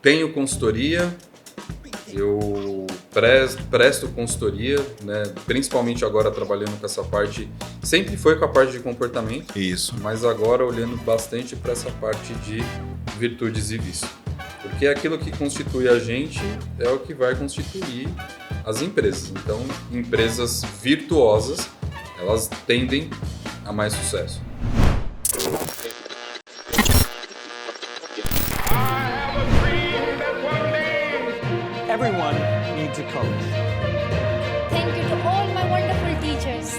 tenho consultoria, eu presto consultoria, né? Principalmente agora trabalhando com essa parte, sempre foi com a parte de comportamento, Isso. mas agora olhando bastante para essa parte de virtudes e vícios. Porque aquilo que constitui a gente é o que vai constituir as empresas. Então, empresas virtuosas, elas tendem a mais sucesso. Everyone needs a coach. Thank you to all my wonderful teachers.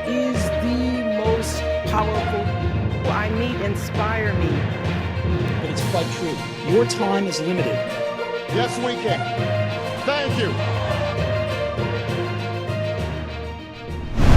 Is the most powerful. Who I meet inspire me. But it's quite true. Your time is limited. Yes, we can. Thank you.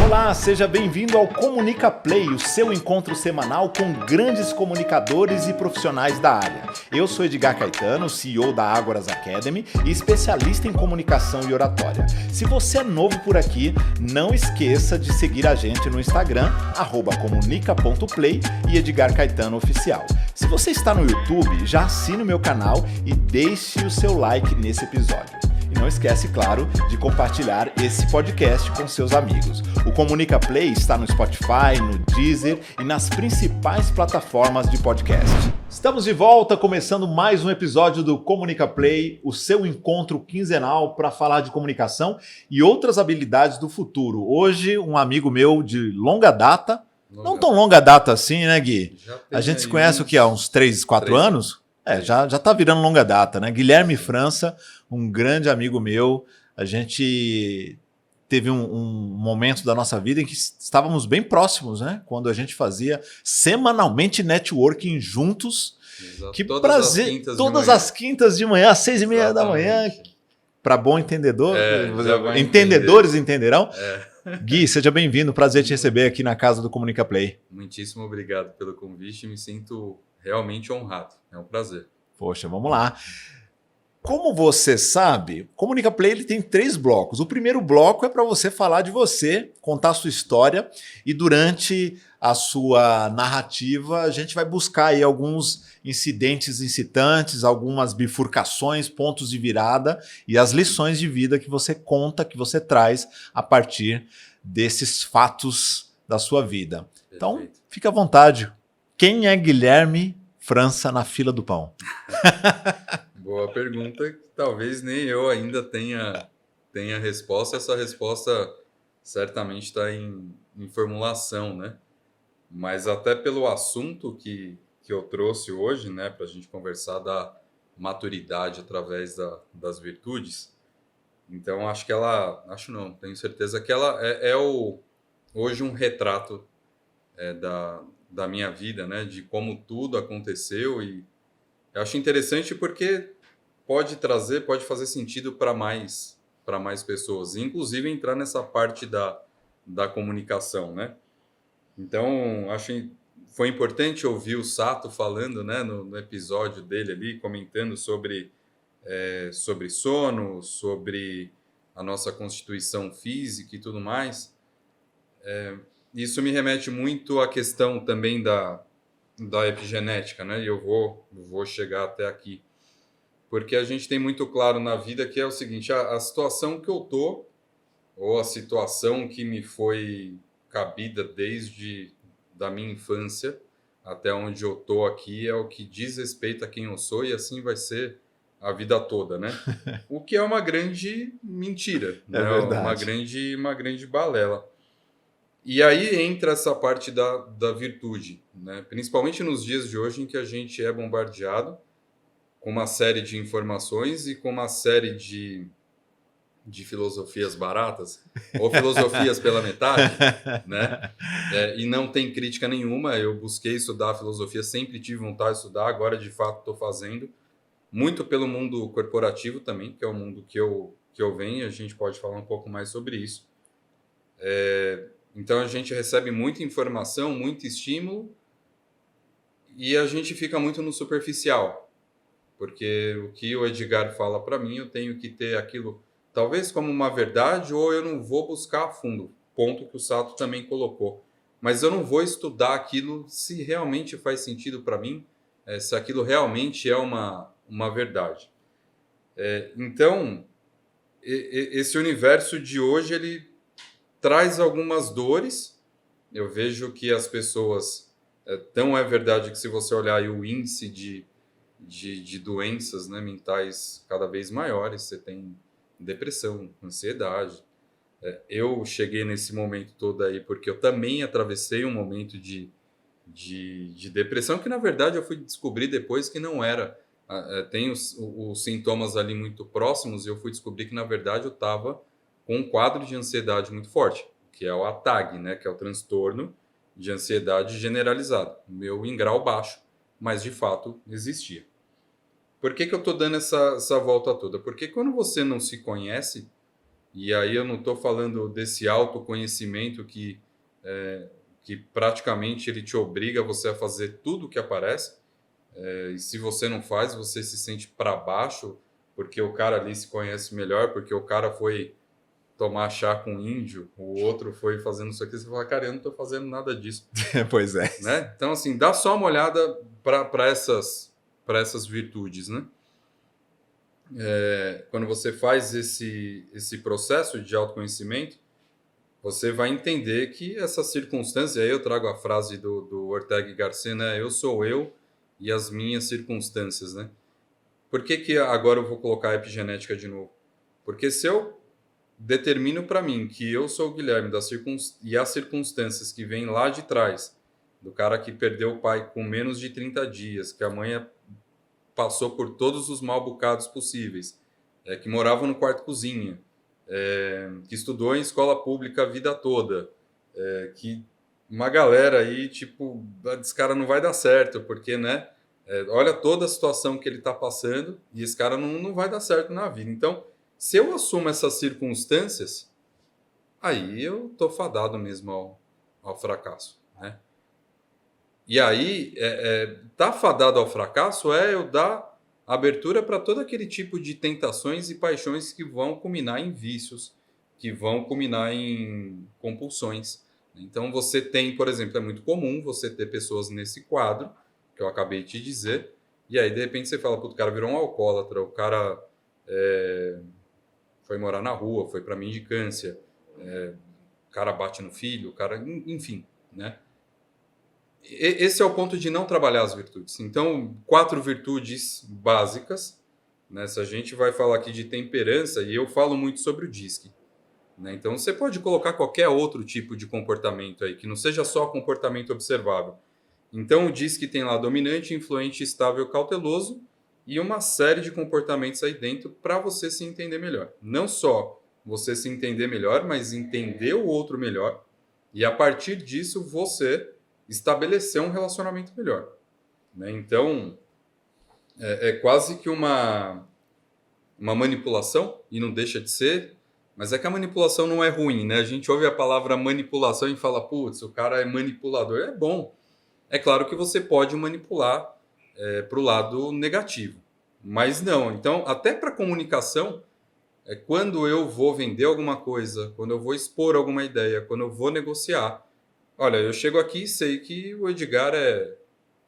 Olá, seja bem-vindo ao Comunica Play, o seu encontro semanal com grandes comunicadores e profissionais da área. Eu sou Edgar Caetano, CEO da Ágoras Academy e especialista em comunicação e oratória. Se você é novo por aqui, não esqueça de seguir a gente no Instagram, @comunica.play e Edgar Caetano Oficial. Se você está no YouTube, já assine o meu canal e deixe o seu like nesse episódio. E não esquece, claro, de compartilhar esse podcast com seus amigos. O Comunica Play está no Spotify, no Deezer e nas principais plataformas de podcast. Estamos de volta, começando mais um episódio do Comunica Play, o seu encontro quinzenal para falar de comunicação e outras habilidades do futuro. Hoje, um amigo meu de longa data, não tão longa data assim, né, Gui? A gente se conhece o que, há uns 3, 4 anos? Já tá virando longa data, né? Guilherme França, um grande amigo meu. A gente teve um momento da nossa vida em que estávamos bem próximos, né? Quando a gente fazia semanalmente networking juntos. Exato. Que Todas prazer! Todas as quintas de manhã, às 6h30 da manhã. Para bom entendedor, entendedores entenderão. Gui, seja bem-vindo. Prazer te receber aqui na casa do Comunica Play. Muitíssimo obrigado pelo convite. Me sinto realmente honrado. É um prazer. Poxa, vamos lá. Como você sabe, o Comunica Play ele tem 3 blocos. O primeiro bloco é para você falar de você, contar a sua história e durante a sua narrativa a gente vai buscar aí alguns incidentes incitantes, algumas bifurcações, pontos de virada e as lições de vida que você conta, que você traz a partir desses fatos da sua vida. Perfeito. Então, fica à vontade. Quem é Guilherme França na fila do pão? Boa pergunta, que talvez nem eu ainda tenha resposta. Essa resposta certamente está em formulação, né? Mas até pelo assunto que eu trouxe hoje, né, para a gente conversar da maturidade através das virtudes, então tenho certeza que ela hoje um retrato da minha vida, né, de como tudo aconteceu, e eu acho interessante porque pode fazer sentido para mais pessoas, inclusive entrar nessa parte da comunicação, né? Então, foi importante ouvir o Sato falando, né, no episódio dele ali, comentando sobre sono, sobre a nossa constituição física e tudo mais. Isso me remete muito à questão também da epigenética, né? E eu vou chegar até aqui. Porque a gente tem muito claro na vida que é o seguinte, a situação que eu tô, ou a situação que me foi cabida desde da minha infância até onde eu tô aqui, é o que diz respeito a quem eu sou, e assim vai ser a vida toda, né? O que é uma grande mentira, né? Verdade. Uma grande balela. E aí entra essa parte da virtude, né? Principalmente nos dias de hoje em que a gente é bombardeado com uma série de informações e com uma série de filosofias baratas, ou filosofias pela metade, né? E não tem crítica nenhuma. Eu busquei estudar filosofia, sempre tive vontade de estudar, agora de fato estou fazendo. Muito pelo mundo corporativo também, que é o mundo que eu venho, a gente pode falar um pouco mais sobre isso. Então a gente recebe muita informação, muito estímulo, e a gente fica muito no superficial. Porque o que o Edgar fala para mim, eu tenho que ter aquilo talvez como uma verdade, ou eu não vou buscar a fundo, ponto que o Sato também colocou. Mas eu não vou estudar aquilo se realmente faz sentido para mim, se aquilo realmente é uma uma verdade. Então, esse universo de hoje, ele traz algumas dores. Eu vejo que as pessoas... Então, é verdade que se você olhar aí o índice de doenças, né, mentais cada vez maiores, você tem depressão, ansiedade. Eu cheguei nesse momento todo aí porque eu também atravessei um momento de depressão, que na verdade eu fui descobrir depois que não era. Tem os sintomas ali muito próximos e eu fui descobrir que na verdade eu estava com um quadro de ansiedade muito forte, que é o ATAG, né, que é o transtorno de ansiedade generalizada. O meu em grau baixo, mas de fato existia. Por que eu estou dando essa volta toda? Porque quando você não se conhece, e aí eu não estou falando desse autoconhecimento que praticamente ele te obriga você a fazer tudo o que aparece, e se você não faz, você se sente para baixo, porque o cara ali se conhece melhor, porque o cara foi tomar chá com índio, o outro foi fazendo isso aqui, você fala, cara, eu não estou fazendo nada disso. Pois é. Né? Então, assim, dá só uma olhada para essas virtudes, né? Quando você faz esse processo de autoconhecimento, você vai entender que essa circunstância, aí eu trago a frase do Ortega y Gasset, né? Eu sou eu e as minhas circunstâncias, né? Por que agora eu vou colocar a epigenética de novo? Porque se eu determino para mim que eu sou o Guilherme e as circunstâncias que vêm lá de trás, do cara que perdeu o pai com menos de 30 dias, que a mãe passou por todos os mal-bocados possíveis, que morava no quarto-cozinha, que estudou em escola pública a vida toda, que uma galera aí, tipo, esse cara não vai dar certo, porque, né, olha toda a situação que ele está passando e esse cara não vai dar certo na vida. Então, se eu assumo essas circunstâncias, aí eu tô fadado mesmo ao fracasso, né? E aí, tá fadado ao fracasso eu dar abertura para todo aquele tipo de tentações e paixões que vão culminar em vícios, que vão culminar em compulsões. Então, você tem, por exemplo, é muito comum você ter pessoas nesse quadro, que eu acabei de te dizer, e aí, de repente, você fala, puto, o cara virou um alcoólatra, o cara foi morar na rua, foi para mendicância, o cara bate no filho, o cara... Enfim, né? Esse é o ponto de não trabalhar as virtudes. Então, 4 virtudes básicas, né? Se a gente vai falar aqui de temperança, e eu falo muito sobre o DISC, né? Então, você pode colocar qualquer outro tipo de comportamento aí, que não seja só comportamento observável. Então, o DISC tem lá dominante, influente, estável, cauteloso, e uma série de comportamentos aí dentro para você se entender melhor. Não só você se entender melhor, mas entender o outro melhor. E a partir disso, você estabelecer um relacionamento melhor, né? Então, é quase que uma manipulação, e não deixa de ser, mas é que a manipulação não é ruim, né? A gente ouve a palavra manipulação e fala, putz, o cara é manipulador. É bom. É claro que você pode manipular para o lado negativo, mas não. Então, até para comunicação, quando eu vou vender alguma coisa, quando eu vou expor alguma ideia, quando eu vou negociar, olha, eu chego aqui e sei que o Edgar é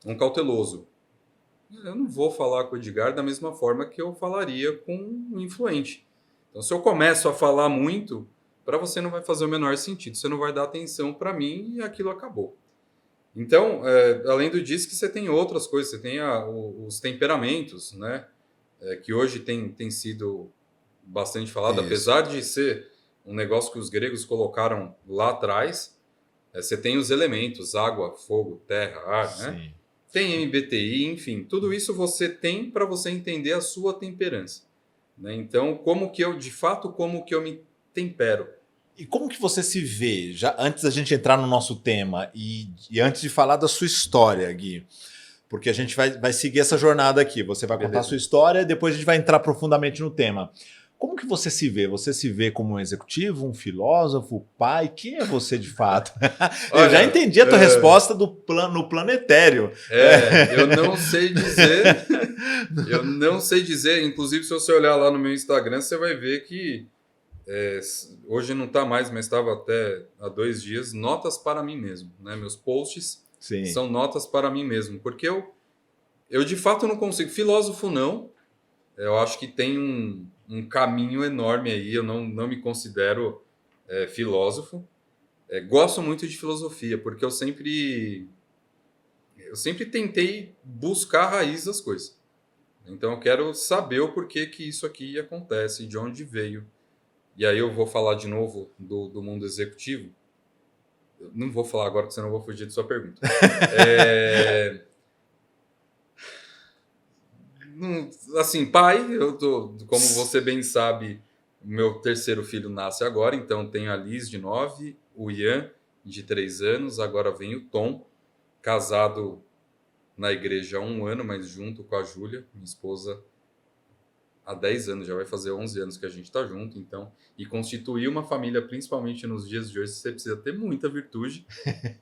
um cauteloso. Eu não vou falar com o Edgar da mesma forma que eu falaria com um influente. Então, se eu começo a falar muito, para você não vai fazer o menor sentido, você não vai dar atenção para mim e aquilo acabou. Então, além do disso, que você tem outras coisas, você tem os temperamentos, né? Que hoje tem sido bastante falado, Isso. apesar de ser um negócio que os gregos colocaram lá atrás, você tem os elementos, água, fogo, terra, ar, né? Sim. Tem MBTI, enfim, tudo isso você tem para você entender a sua temperança, né? Então, como que eu me tempero? E como que você se vê, já antes da gente entrar no nosso tema e antes de falar da sua história, Gui? Porque a gente vai seguir essa jornada aqui. Você vai contar a sua história e depois a gente vai entrar profundamente no tema. Como que você se vê? Você se vê como um executivo, um filósofo, pai? Quem é você de fato? Olha, eu já entendi a tua resposta no plano etéreo. Eu não sei dizer. Eu não sei dizer. Inclusive, se você olhar lá no meu Instagram, você vai ver que hoje não está mais, mas estava até há 2 dias, notas para mim mesmo, né? Meus posts Sim. são notas para mim mesmo, porque eu de fato não consigo. Filósofo não, eu acho que tem um caminho enorme aí. Eu não me considero filósofo. Gosto muito de filosofia, porque eu sempre tentei buscar a raiz das coisas. Então eu quero saber o porquê que isso aqui acontece, de onde veio. E aí eu vou falar de novo do mundo executivo. Eu não vou falar agora, porque senão eu vou fugir de sua pergunta. Assim, pai, como você bem sabe, meu terceiro filho nasce agora, então tenho a Liz de 9, o Ian de 3 anos, agora vem o Tom, casado na igreja há 1 ano, mas junto com a Júlia, minha esposa, há 10 anos, já vai fazer 11 anos que a gente está junto, então, e constituir uma família, principalmente nos dias de hoje, você precisa ter muita virtude,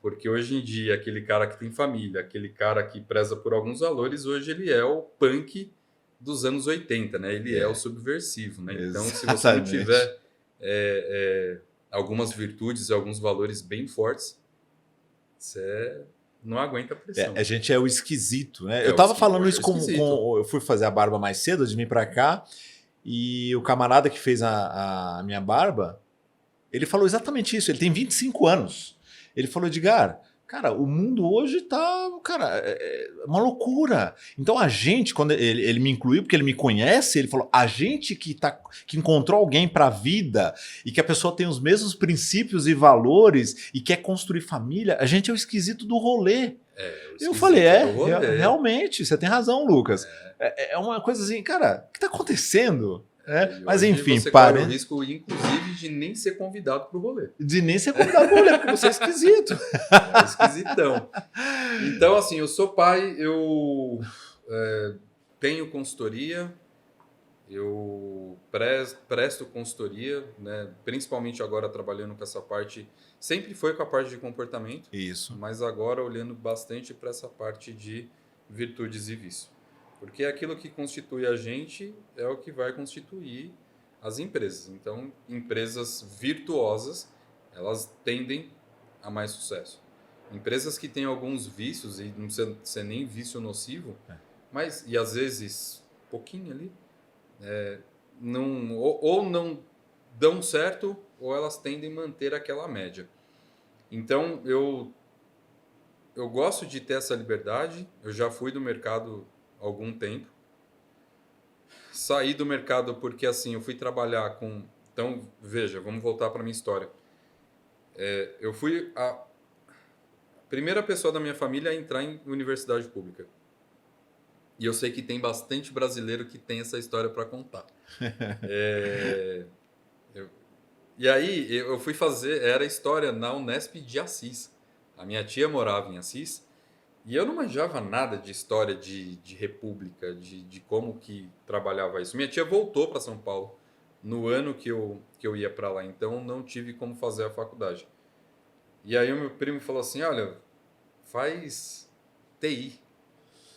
porque hoje em dia, aquele cara que tem família, aquele cara que preza por alguns valores, hoje ele é o punk dos anos 80, né? Ele é o subversivo, né? Então, se você não tiver algumas virtudes e alguns valores bem fortes, você não aguenta a pressão. A gente é o esquisito, né? Eu tava falando isso com eu fui fazer a barba mais cedo, de vir pra cá, e o camarada que fez a minha barba, ele falou exatamente isso. Ele tem 25 anos. Ele falou, Edgar, cara, o mundo hoje tá, cara, é uma loucura. Então a gente, quando ele me incluiu, porque ele me conhece, ele falou, a gente que encontrou alguém pra vida e que a pessoa tem os mesmos princípios e valores e quer construir família, a gente é o esquisito do rolê. Eu falei, realmente, você tem razão, Lucas. É uma coisa assim, cara, o que tá acontecendo? Mas enfim, você corre o risco, inclusive, de nem ser convidado pro rolê. De nem ser convidado pro rolê, porque você é esquisito. É esquisitão. Então, assim, eu sou pai, eu tenho consultoria, eu presto consultoria, né? Principalmente agora trabalhando com essa parte, sempre foi com a parte de comportamento, mas agora olhando bastante para essa parte de virtudes e vício. Porque aquilo que constitui a gente é o que vai constituir as empresas. Então, empresas virtuosas, elas tendem a mais sucesso. Empresas que têm alguns vícios, e não precisa ser nem vício nocivo, mas, e às vezes, pouquinho ali, ou não dão certo, ou elas tendem a manter aquela média. Então, eu gosto de ter essa liberdade. Eu já fui do mercado algum tempo. Saí do mercado porque, assim, eu fui trabalhar com... Então, veja, vamos voltar para a minha história. Eu fui a primeira pessoa da minha família a entrar em universidade pública. E eu sei que tem bastante brasileiro que tem essa história para contar. E aí, eu fui fazer... Era história na Unesp de Assis. A minha tia morava em Assis. E eu não manjava nada de história de república, de como que trabalhava isso. Minha tia voltou para São Paulo no ano que eu ia para lá, então não tive como fazer a faculdade. E aí o meu primo falou assim, olha, faz TI.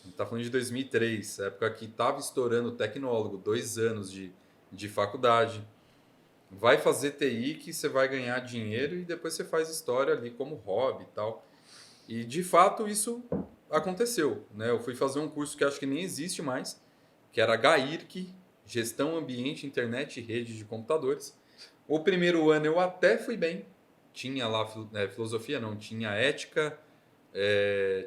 Está falando de 2003, época que estava estourando o tecnólogo, 2 anos de faculdade. Vai fazer TI que você vai ganhar dinheiro e depois você faz história ali como hobby e tal. E, de fato, isso aconteceu, né? Eu fui fazer um curso que acho que nem existe mais, que era GAIRC, Gestão, Ambiente, Internet e Rede de Computadores. O primeiro ano eu até fui bem. Tinha lá filosofia, não. Tinha ética,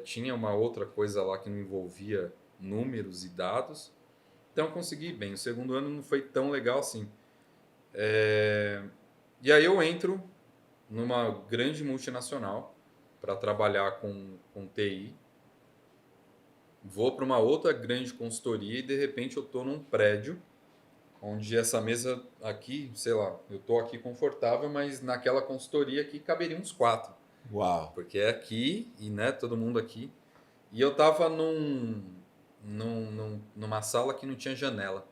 tinha uma outra coisa lá que não envolvia números e dados. Então, eu consegui ir bem. O segundo ano não foi tão legal assim. E aí eu entro numa grande multinacional para trabalhar com TI. Vou para uma outra grande consultoria e, de repente, eu estou num prédio onde essa mesa aqui, sei lá, eu estou aqui confortável, mas naquela consultoria aqui caberiam uns 4. Uau! Porque é aqui e, né, todo mundo aqui. E eu estava numa sala que não tinha janela,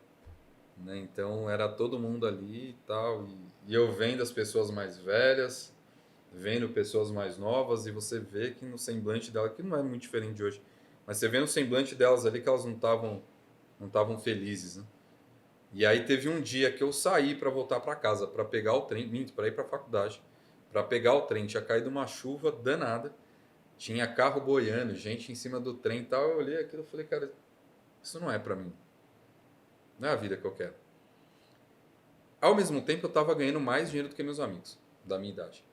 né? Então, era todo mundo ali e tal. E eu vendo as pessoas mais velhas, vendo pessoas mais novas, e você vê que no semblante dela, que não é muito diferente de hoje, mas você vê no semblante delas ali que elas não estavam felizes, né? E aí teve um dia que eu saí para voltar para casa, para pegar o trem, para ir para a faculdade, para pegar o trem. Tinha caído uma chuva danada, tinha carro boiando, gente em cima do trem e tal. Eu olhei aquilo e falei, cara, isso não é para mim. Não é a vida que eu quero. Ao mesmo tempo, eu estava ganhando mais dinheiro do que meus amigos, da minha idade.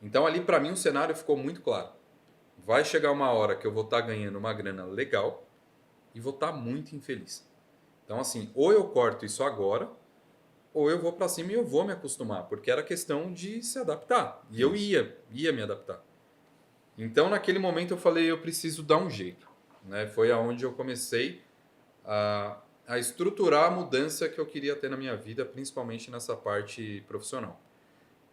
Então, ali, para mim, o cenário ficou muito claro. Vai chegar uma hora que eu vou estar ganhando uma grana legal e vou estar muito infeliz. Então, assim, ou eu corto isso agora, ou eu vou para cima e eu vou me acostumar, porque era questão de se adaptar. E eu ia me adaptar. Então, naquele momento, eu falei, eu preciso dar um jeito. Né? Foi aonde eu comecei a estruturar a mudança que eu queria ter na minha vida, principalmente nessa parte profissional.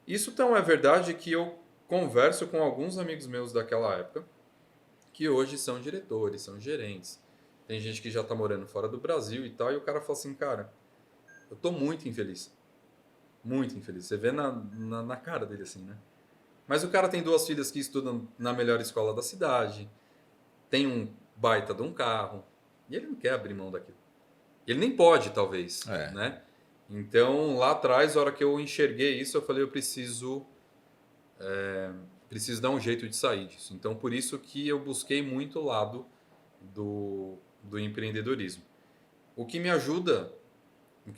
Isso tão é verdade que eu converso com alguns amigos meus daquela época, que hoje são diretores, são gerentes. Tem gente que já está morando fora do Brasil e tal, e o cara fala assim, cara, eu estou muito infeliz. Muito infeliz. Você vê na cara dele assim, né? Mas o cara tem 2 filhas que estudam na melhor escola da cidade, tem um baita de um carro, e ele não quer abrir mão daquilo. Ele nem pode, talvez, né? Então, lá atrás, na hora que eu enxerguei isso, eu falei, eu preciso dar um jeito de sair disso. Então, por isso que eu busquei muito o lado do empreendedorismo. O que me ajudou e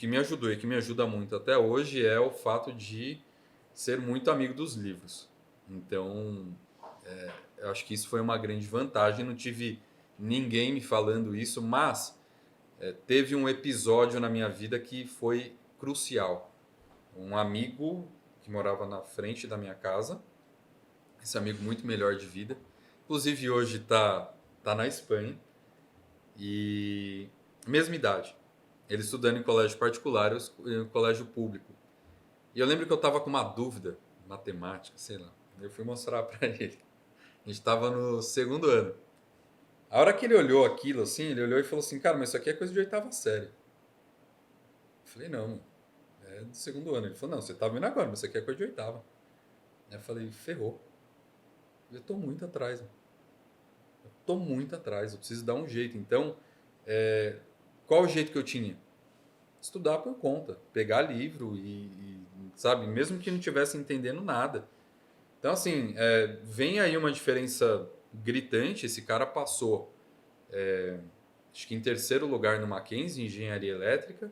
que me ajuda muito até hoje é o fato de ser muito amigo dos livros. Então, eu acho que isso foi uma grande vantagem. Não tive ninguém me falando isso, mas teve um episódio na minha vida que foi crucial. Um amigo que morava na frente da minha casa, esse amigo muito melhor de vida, inclusive hoje tá na Espanha, e mesma idade. Ele estudando em colégio particular, eu em colégio público. E eu lembro que eu estava com uma dúvida, matemática, sei lá. Eu fui mostrar para ele. A gente estava no 2º ano. A hora que ele olhou aquilo, assim, ele olhou e falou assim, cara, mas isso aqui é coisa de 8ª série. Eu falei, não, é do 2º ano. Ele falou, não, você tá vendo agora, mas isso aqui é coisa de 8ª. Eu falei, ferrou. Eu tô muito atrás, mano. Eu tô muito atrás, eu preciso dar um jeito. Então, qual o jeito que eu tinha? Estudar por conta, pegar livro e sabe, mesmo que não estivesse entendendo nada. Então, assim, vem aí uma diferença gritante. Esse cara passou, acho que em 3º lugar no Mackenzie, Engenharia Elétrica,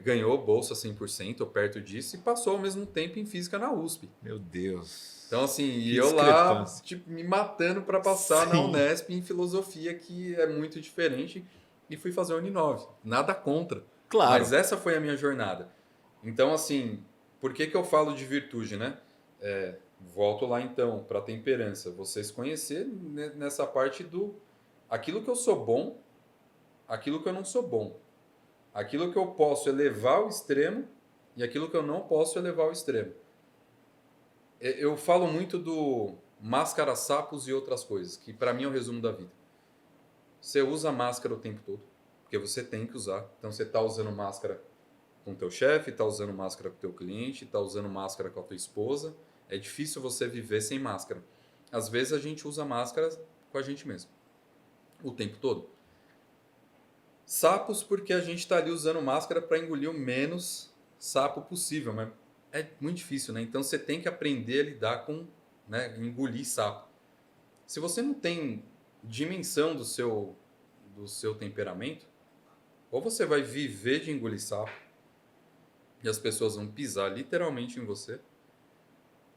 ganhou bolsa 100%, ou perto disso, e passou ao mesmo tempo em Física na USP. Meu Deus. Então, assim, Que e eu lá, discrepância. tipo, me matando para passar na Sim. Unesp em Filosofia, que é muito diferente, e fui fazer a Uninove. Nada contra. Claro. Mas essa foi a minha jornada. Então, assim, por que eu falo de virtude, né? Volto lá, então, para a temperança. Você se conhecer nessa parte do... Aquilo que eu sou bom, aquilo que eu não sou bom. Aquilo que eu posso elevar ao extremo e aquilo que eu não posso elevar ao extremo. Eu falo muito do máscara, sapos e outras coisas, que para mim é o resumo da vida. Você usa máscara o tempo todo, porque você tem que usar. Então você está usando máscara com o teu chefe, está usando máscara com o teu cliente, está usando máscara com a tua esposa. É difícil você viver sem máscara. Às vezes a gente usa máscara com a gente mesmo, o tempo todo. Sapos, porque a gente está ali usando máscara para engolir o menos sapo possível, mas é muito difícil, né? Então você tem que aprender a lidar com, né, engolir sapo. Se você não tem dimensão do seu temperamento, ou você vai viver de engolir sapo e as pessoas vão pisar literalmente em você,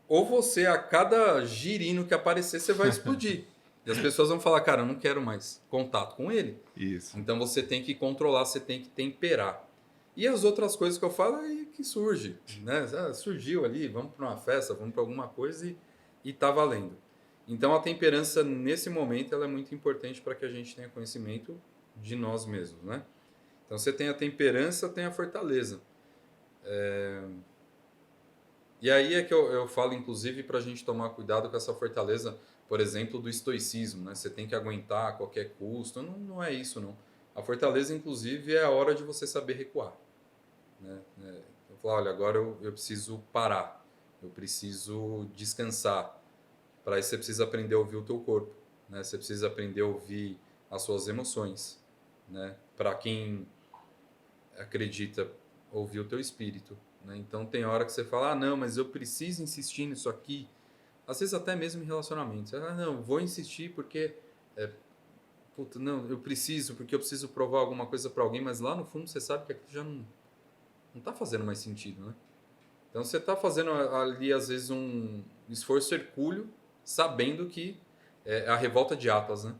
ou você, a cada girino que aparecer, você vai explodir. E as pessoas vão falar, cara, eu não quero mais contato com ele. Isso. Então você tem que controlar, você tem que temperar. E as outras coisas que eu falo é que surge, né? Surgiu ali, vamos para uma festa, vamos para alguma coisa e tá valendo. Então a temperança nesse momento ela é muito importante para que a gente tenha conhecimento de nós mesmos, né? Então você tem a temperança, tem a fortaleza. E aí é que eu falo, inclusive, para a gente tomar cuidado com essa fortaleza, por exemplo, do estoicismo, né? Você tem que aguentar a qualquer custo. Não é isso, não. A fortaleza, inclusive, é a hora de você saber recuar. Né? Eu falo, olha, agora eu preciso parar, eu preciso descansar. Para isso você precisa aprender a ouvir o teu corpo, né? Você precisa aprender a ouvir as suas emoções, né? Para quem acredita, ouvir o teu espírito, né? Então tem hora que você fala, não, mas eu preciso insistir nisso aqui. Às vezes até mesmo em relacionamentos. Não, vou insistir porque puta, não, eu preciso, porque eu preciso provar alguma coisa para alguém, mas lá no fundo você sabe que aquilo já não tá fazendo mais sentido, né? Então você tá fazendo ali, às vezes, um esforço hercúleo, sabendo que é a revolta de Atlas, né?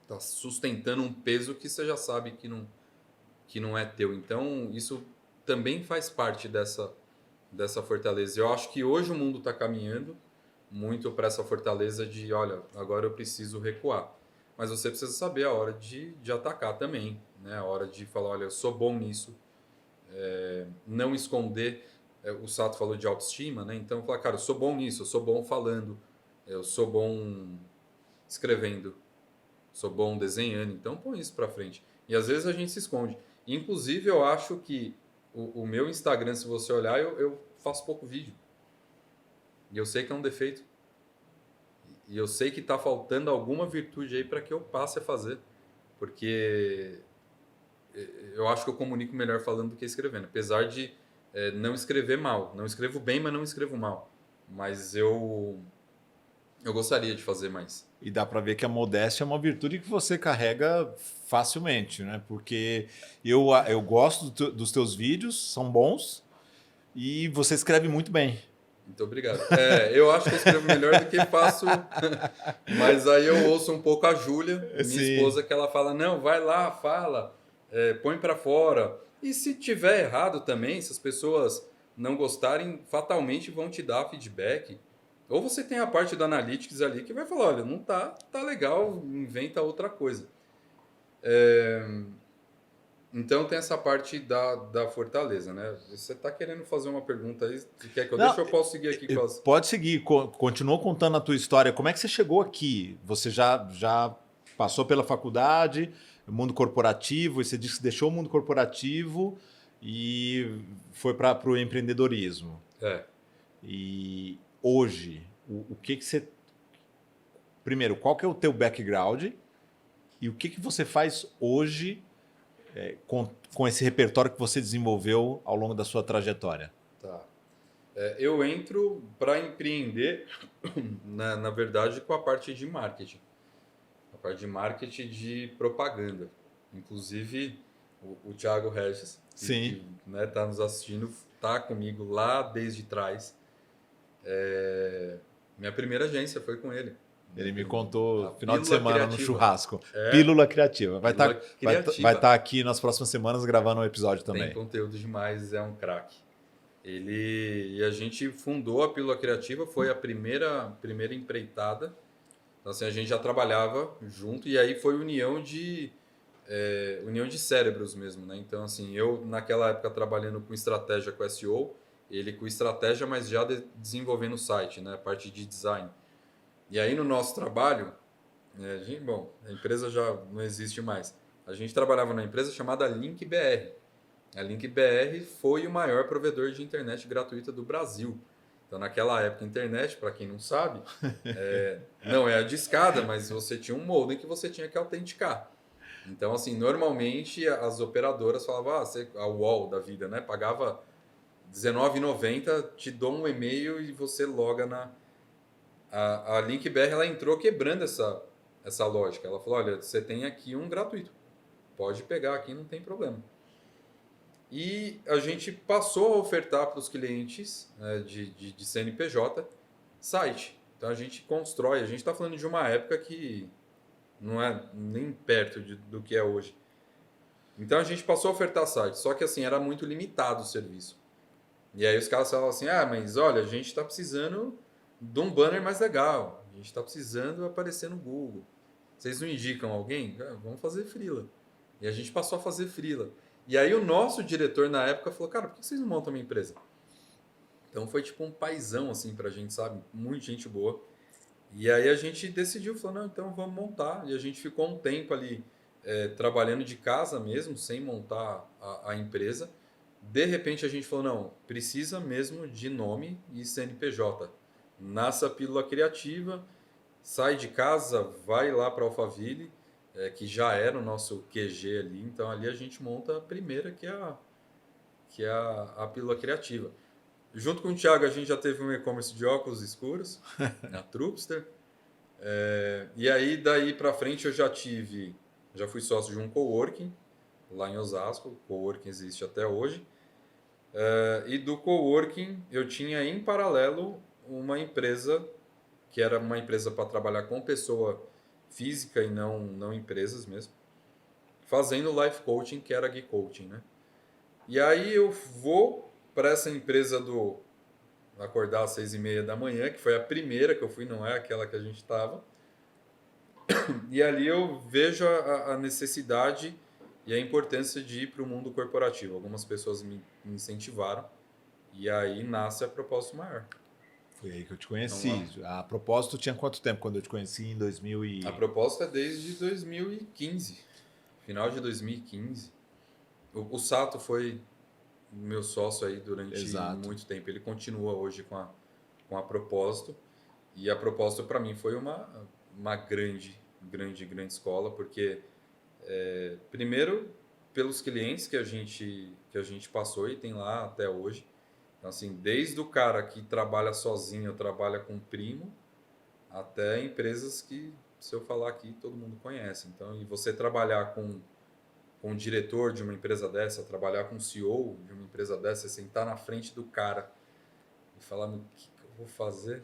Tá sustentando um peso que você já sabe que não é teu. Então, isso também faz parte dessa fortaleza. Eu acho que hoje o mundo está caminhando muito para essa fortaleza de, olha, agora eu preciso recuar. Mas você precisa saber a hora de atacar também, né? A hora de falar, olha, eu sou bom nisso. Não esconder. O Sato falou de autoestima, né? Então, falar, cara, eu sou bom nisso, eu sou bom falando, eu sou bom escrevendo, sou bom desenhando. Então, põe isso para frente. E às vezes a gente se esconde. Inclusive, eu acho que o meu Instagram, se você olhar, eu faço pouco vídeo. E eu sei que é um defeito. E eu sei que está faltando alguma virtude aí para que eu passe a fazer. Porque eu acho que eu comunico melhor falando do que escrevendo. Apesar de não escrever mal. Não escrevo bem, mas não escrevo mal. Mas eu gostaria de fazer mais. E dá para ver que a modéstia é uma virtude que você carrega facilmente, né? Porque eu gosto dos teus vídeos, são bons, e você escreve muito bem. Muito obrigado. Eu acho que eu escrevo melhor do que faço, mas aí eu ouço um pouco a Júlia, minha esposa, que ela fala, não, vai lá, fala, põe para fora. E se tiver errado também, se as pessoas não gostarem, fatalmente vão te dar feedback. Ou você tem a parte do Analytics ali que vai falar, olha, não tá legal, inventa outra coisa. Então tem essa parte da fortaleza, né? Você está querendo fazer uma pergunta aí? Se quer que eu deixe, eu posso seguir aqui com as... Pode seguir, continua contando a tua história. Como é que você chegou aqui? Você já passou pela faculdade, mundo corporativo, e você disse que deixou o mundo corporativo e foi para o empreendedorismo. E hoje, o que você... Primeiro, qual que é o teu background e o que você faz hoje com esse repertório que você desenvolveu ao longo da sua trajetória? Tá. Eu entro para empreender, na verdade, com a parte de marketing. A parte de marketing de propaganda. Inclusive, o Thiago Regis, que tá nos assistindo, tá comigo lá desde trás. Minha primeira agência foi com ele. Ele me contou final de semana Criativa. no churrasco. Pílula Criativa. Vai estar aqui nas próximas semanas gravando um episódio também. Tem conteúdo demais, é um craque. E a gente fundou a Pílula Criativa, foi a primeira empreitada. Então, assim, a gente já trabalhava junto e aí foi união de cérebros mesmo, né? Então, assim, eu naquela época trabalhando com estratégia, com SEO, ele com estratégia, mas já desenvolvendo o site, né? A parte de design. E aí no nosso trabalho, a empresa já não existe mais. A gente trabalhava numa empresa chamada LinkBR. A LinkBR foi o maior provedor de internet gratuita do Brasil. Então naquela época, a internet, para quem não sabe, não é a discada, mas você tinha um modem que você tinha que autenticar. Então assim, normalmente as operadoras falavam, a UOL da vida, né? Pagava R$19,90, te dou um e-mail e você loga na... A LinkBR, ela entrou quebrando essa lógica. Ela falou, olha, você tem aqui um gratuito. Pode pegar aqui, não tem problema. E a gente passou a ofertar para os clientes de CNPJ site. Então a gente constrói. A gente está falando de uma época que não é nem perto do que é hoje. Então a gente passou a ofertar site. Só que assim, era muito limitado o serviço. E aí os caras falavam assim, mas olha, a gente está precisando de um banner mais legal. A gente está precisando aparecer no Google. Vocês não indicam alguém? Vamos fazer freela. E a gente passou a fazer freela. E aí o nosso diretor na época falou, cara, por que vocês não montam uma empresa? Então foi tipo um paizão assim pra gente, sabe? Muita gente boa. E aí a gente decidiu, falou, não, então vamos montar. E a gente ficou um tempo ali trabalhando de casa mesmo, sem montar a empresa. De repente a gente falou, não, precisa mesmo de nome e CNPJ. Nasce a Pílula Criativa, sai de casa, vai lá para Alphaville, que já era o nosso QG ali. Então ali a gente monta a primeira, que é a Pílula Criativa. Junto com o Thiago, a gente já teve um e-commerce de óculos escuros, na Troopster. E aí, daí para frente, já fui sócio de um coworking lá em Osasco. O coworking existe até hoje. E do coworking, eu tinha em paralelo uma empresa que era uma empresa para trabalhar com pessoa física e não empresas mesmo, fazendo life coaching, que era Gui Coaching, né? E aí eu vou para essa empresa do acordar às 6h30 da manhã, que foi a primeira que eu fui, não é aquela que a gente estava. E ali eu vejo a necessidade e a importância de ir para o mundo corporativo. Algumas pessoas me incentivaram e aí nasce a Propósito Maior. Foi aí que eu te conheci. A Propósito tinha quanto tempo quando eu te conheci em 2000 e... A Propósito é desde 2015, final de 2015. O Sato foi meu sócio aí durante muito tempo. Ele continua hoje com a Propósito. E a Propósito, para mim, foi uma grande escola, porque, primeiro, pelos clientes que a gente passou e tem lá até hoje. Então, assim, desde o cara que trabalha sozinho, trabalha com primo, até empresas que, se eu falar aqui, todo mundo conhece. Então, e você trabalhar com o diretor de uma empresa dessa, trabalhar com o CEO de uma empresa dessa, sentar na frente do cara e falar, o que eu vou fazer?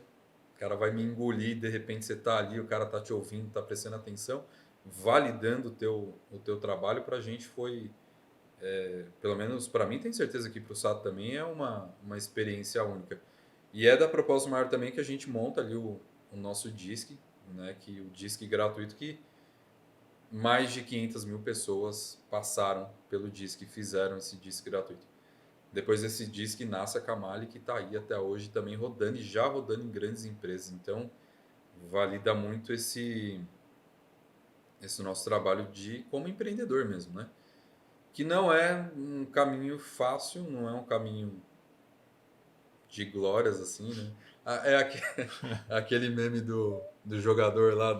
O cara vai me engolir, de repente você está ali, o cara está te ouvindo, está prestando atenção, validando o teu trabalho. Para a gente foi, pelo menos para mim, tenho certeza que para o Sato também é uma experiência única. E é da Propósito Maior também que a gente monta ali o nosso DISC, né, que o DISC gratuito, que mais de 500 mil pessoas passaram pelo DISC e fizeram esse DISC gratuito. Depois desse DISC nasce a Camali, que está aí até hoje também rodando e já rodando em grandes empresas. Então, valida muito esse nosso trabalho como empreendedor mesmo, né? Que não é um caminho fácil, não é um caminho de glórias, assim, né? Aquele meme do jogador lá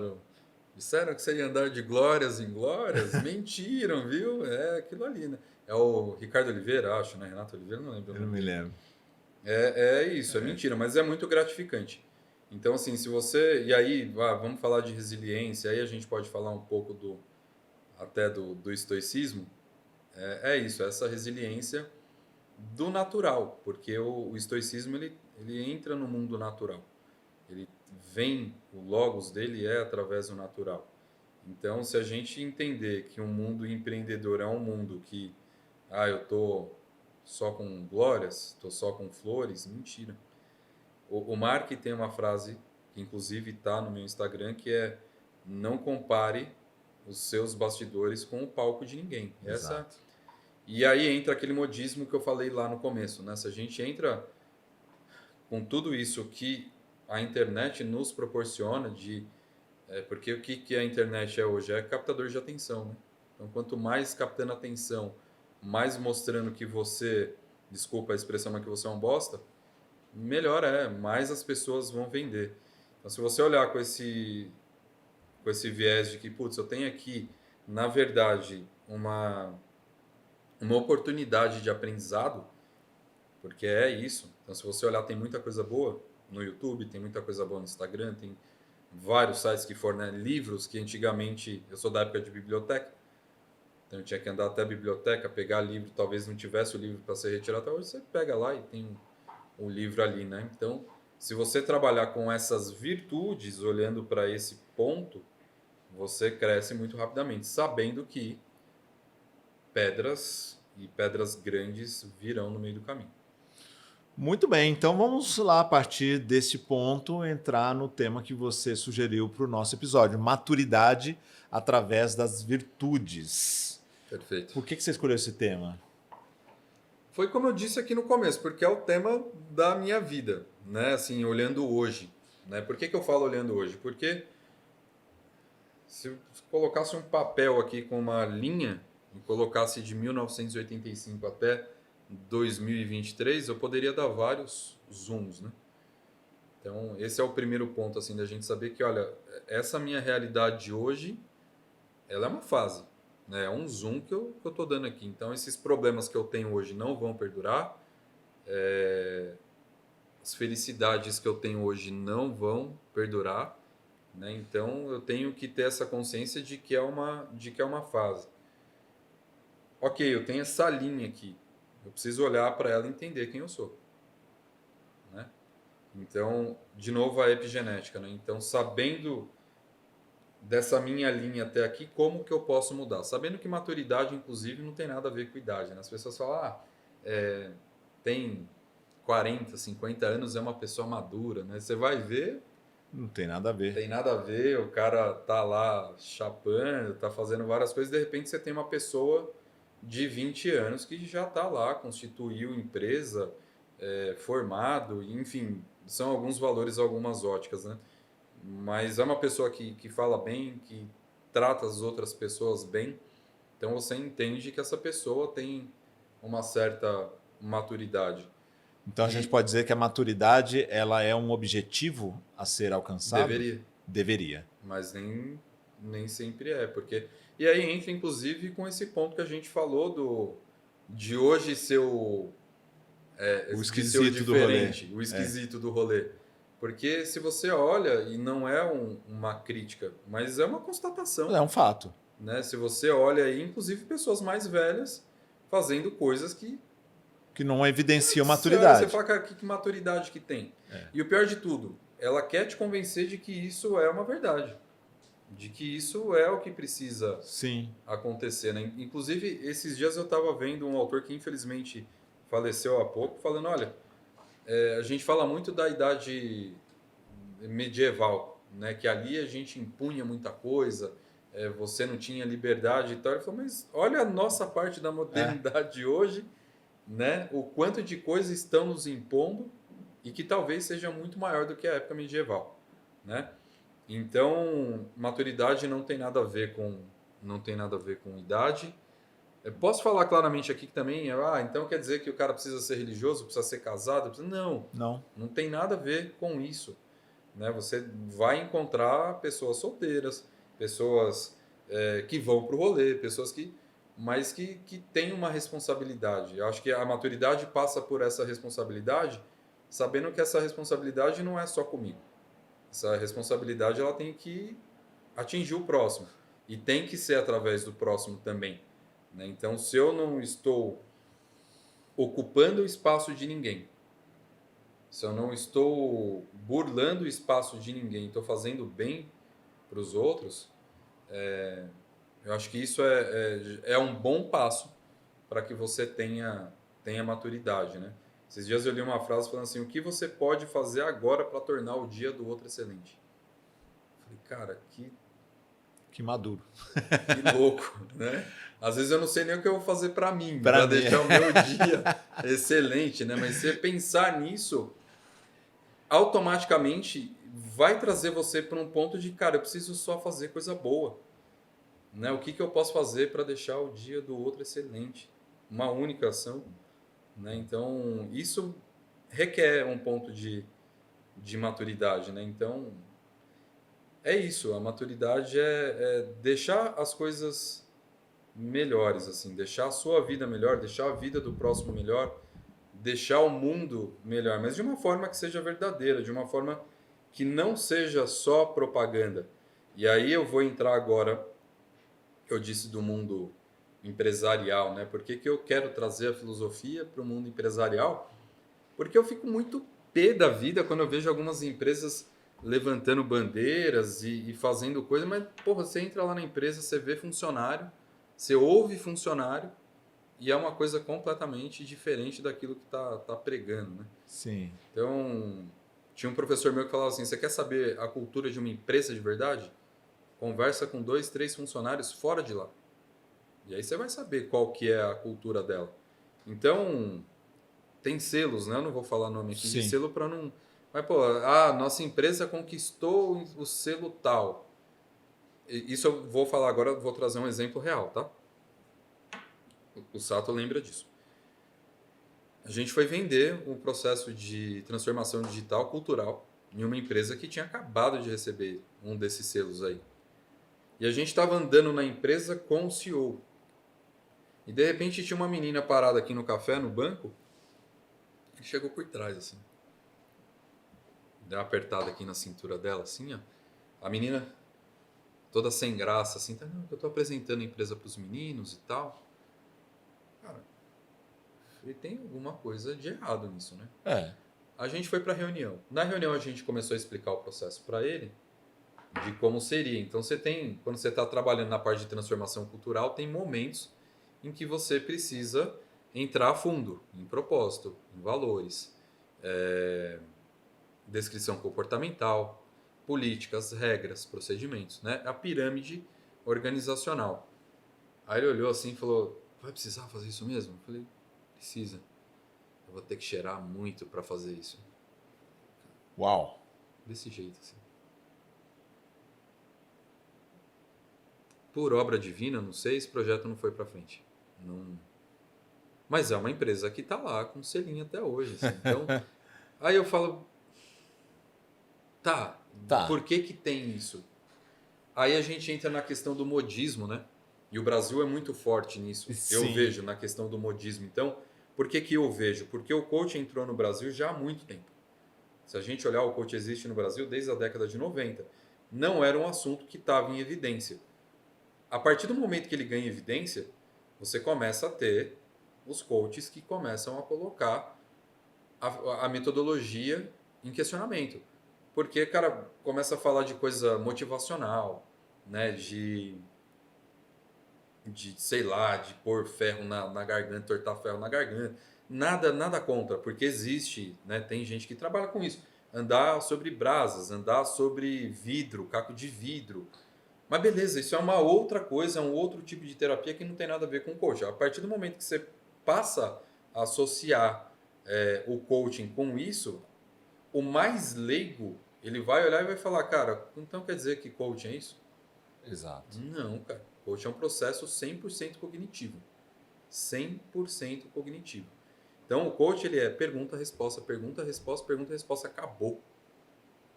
disseram que você ia andar de glórias em glórias, mentiram, viu? É aquilo ali, né? É o Ricardo Oliveira, acho, né? Renato Oliveira, não lembro. Eu não me lembro. É isso, é mentira, mas é muito gratificante. Então, assim, se você... E aí, vamos falar de resiliência, aí a gente pode falar um pouco até do estoicismo. É isso, essa resiliência do natural, porque o estoicismo, ele entra no mundo natural. Ele vem, o logos dele é através do natural. Então, se a gente entender que um mundo empreendedor é um mundo que eu tô só com glórias, tô só com flores, mentira. O Mark tem uma frase, que inclusive está no meu Instagram, que é: não compare os seus bastidores com o palco de ninguém. Exato. E aí entra aquele modismo que eu falei lá no começo, né? Se a gente entra com tudo isso que a internet nos proporciona porque o que a internet é hoje? É captador de atenção, né? Então, quanto mais captando atenção, mais mostrando que você, desculpa a expressão, mas que você é um bosta, melhor mais as pessoas vão vender. Então, se você olhar com esse viés de que, putz, eu tenho aqui, na verdade, uma oportunidade de aprendizado, porque é isso. Então, se você olhar, tem muita coisa boa no YouTube, tem muita coisa boa no Instagram, tem vários sites que fornecem livros que antigamente, eu sou da época de biblioteca, então eu tinha que andar até a biblioteca, pegar livro, talvez não tivesse o livro para ser retirado, hoje você pega lá e tem um livro ali, né? Então, se você trabalhar com essas virtudes, olhando para esse ponto, você cresce muito rapidamente, sabendo que pedras grandes virão no meio do caminho. Muito bem, então vamos lá, a partir desse ponto, entrar no tema que você sugeriu para o nosso episódio: maturidade através das virtudes. Perfeito. Por que você escolheu esse tema? Foi como eu disse aqui no começo, porque é o tema da minha vida, né? Assim, olhando hoje, né? Por que eu falo olhando hoje? Porque se eu colocasse um papel aqui com uma linha e colocasse de 1985 até 2023, eu poderia dar vários zooms, né? Então, esse é o primeiro ponto, assim, da gente saber que, olha, essa minha realidade de hoje, ela é uma fase, né? É um zoom que eu tô dando aqui. Então, esses problemas que eu tenho hoje não vão perdurar, as felicidades que eu tenho hoje não vão perdurar, né? Então eu tenho que ter essa consciência de que é uma fase. Ok, eu tenho essa linha aqui. Eu preciso olhar para ela e entender quem eu sou, né? Então, de novo, a epigenética, né? Então, sabendo dessa minha linha até aqui, como que eu posso mudar? Sabendo que maturidade, inclusive, não tem nada a ver com idade, né? As pessoas falam, tem 40, 50 anos, é uma pessoa madura, né? Você vai ver, Não tem nada a ver. tem nada a ver, o cara tá lá chapando, tá fazendo várias coisas, de repente você tem uma pessoa de 20 anos que já tá lá, constituiu empresa, formado, enfim, são alguns valores, algumas óticas, né? Mas é uma pessoa que fala bem, que trata as outras pessoas bem, então você entende que essa pessoa tem uma certa maturidade. Então a gente pode dizer que a maturidade ela é um objetivo a ser alcançado? Deveria. Mas nem sempre é, porque... E aí entra, inclusive, com esse ponto que a gente falou de hoje ser o esquisito do rolê. O esquisito do rolê. Porque se você olha, e não é uma crítica, mas é uma constatação. É um fato. Né? Se você olha aí, inclusive pessoas mais velhas fazendo coisas que não evidenciam maturidade. Você fala, cara, que maturidade que tem? E o pior de tudo, ela quer te convencer de que isso é uma verdade. De que isso é o que precisa acontecer. Né? Inclusive, esses dias eu estava vendo um autor que infelizmente faleceu há pouco, falando, olha, a gente fala muito da idade medieval, né? Que ali a gente impunha muita coisa, você não tinha liberdade e tal. Ele falou, mas olha a nossa parte da modernidade de hoje, né? O quanto de coisas estão nos impondo e que talvez seja muito maior do que a época medieval, né? Então, maturidade não tem nada a ver com idade. Eu posso falar claramente aqui que também, então quer dizer que o cara precisa ser religioso, precisa ser casado? Não tem nada a ver com isso, né? Você vai encontrar pessoas solteiras, pessoas que vão para o rolê, pessoas mas que têm uma responsabilidade. Eu acho que a maturidade passa por essa responsabilidade, sabendo que essa responsabilidade não é só comigo. Essa responsabilidade ela tem que atingir o próximo e tem que ser através do próximo também, né? Então, se eu não estou ocupando o espaço de ninguém, se eu não estou burlando o espaço de ninguém, estou fazendo bem para os outros, eu acho que isso é um bom passo para que você tenha maturidade, né? Esses dias eu li uma frase falando assim, o que você pode fazer agora para tornar o dia do outro excelente? Eu falei, cara, que maduro. Que louco, né? Às vezes eu não sei nem o que eu vou fazer para mim, para deixar o meu dia excelente, né? Mas você pensar nisso, automaticamente vai trazer você para um ponto de, cara, eu preciso só fazer coisa boa, né? O que eu posso fazer para deixar o dia do outro excelente? Uma única ação, né? Então, isso requer um ponto de maturidade, né? Então, é isso. A maturidade é deixar as coisas melhores, assim, deixar a sua vida melhor, deixar a vida do próximo melhor, deixar o mundo melhor, mas de uma forma que seja verdadeira, de uma forma que não seja só propaganda. E aí eu vou entrar agora, eu disse do mundo empresarial, né? Por que eu quero trazer a filosofia para o mundo empresarial? Porque eu fico muito pé da vida quando eu vejo algumas empresas levantando bandeiras e fazendo coisa, mas, porra, você entra lá na empresa, você vê funcionário, você ouve funcionário e é uma coisa completamente diferente daquilo que tá pregando, né? Sim. Então, tinha um professor meu que falava assim, você quer saber a cultura de uma empresa de verdade? Conversa com 2, 3 funcionários fora de lá. E aí você vai saber qual que é a cultura dela. Então, tem selos, né? Eu não vou falar nome aqui de selo para não... Mas, pô, nossa empresa conquistou o selo tal. Isso eu vou falar agora, vou trazer um exemplo real, tá? O Sato lembra disso. A gente foi vender um processo de transformação digital cultural em uma empresa que tinha acabado de receber um desses selos aí. E a gente estava andando na empresa com o CEO. E de repente tinha uma menina parada aqui no café, no banco, e chegou por trás, assim. Deu uma apertada aqui na cintura dela, assim, ó. A menina toda sem graça, assim, tá, não, eu tô apresentando a empresa pros meninos e tal. Cara, e tem alguma coisa de errado nisso, né? É. A gente foi pra reunião. Na reunião a gente começou a explicar o processo para ele, de como seria. Então quando você está trabalhando na parte de transformação cultural, tem momentos em que você precisa entrar a fundo em propósito, em valores, descrição comportamental, políticas, regras, procedimentos, né? A pirâmide organizacional. Aí ele olhou assim e falou, vai precisar fazer isso mesmo? Eu falei, precisa. Eu vou ter que cheirar muito para fazer isso. Uau. Desse jeito, assim. Por obra divina, não sei, esse projeto não foi para frente. Não... Mas é uma empresa que está lá com selinho até hoje. Assim. Então, aí eu falo, tá, por que tem isso? Aí a gente entra na questão do modismo, né? E o Brasil é muito forte nisso. Sim. Eu vejo na questão do modismo. Então, por que eu vejo? Porque o coach entrou no Brasil já há muito tempo. Se a gente olhar, o coach existe no Brasil desde a década de 90. Não era um assunto que estava em evidência. A partir do momento que ele ganha evidência, você começa a ter os coaches que começam a colocar a metodologia em questionamento. Porque, cara, começa a falar de coisa motivacional, né? De sei lá, de pôr ferro na garganta, tortar ferro na garganta. Nada contra, porque existe, né? Tem gente que trabalha com isso. Andar sobre brasas, andar sobre vidro, caco de vidro. Mas beleza, isso é uma outra coisa, é um outro tipo de terapia que não tem nada a ver com o coaching. A partir do momento que você passa a associar o coaching com isso, o mais leigo, ele vai olhar e vai falar, cara, então quer dizer que coaching é isso? Exato. Não, cara. Coaching é um processo 100% cognitivo. 100% cognitivo. Então, o coach, ele é pergunta, resposta, pergunta, resposta, pergunta, resposta. Acabou.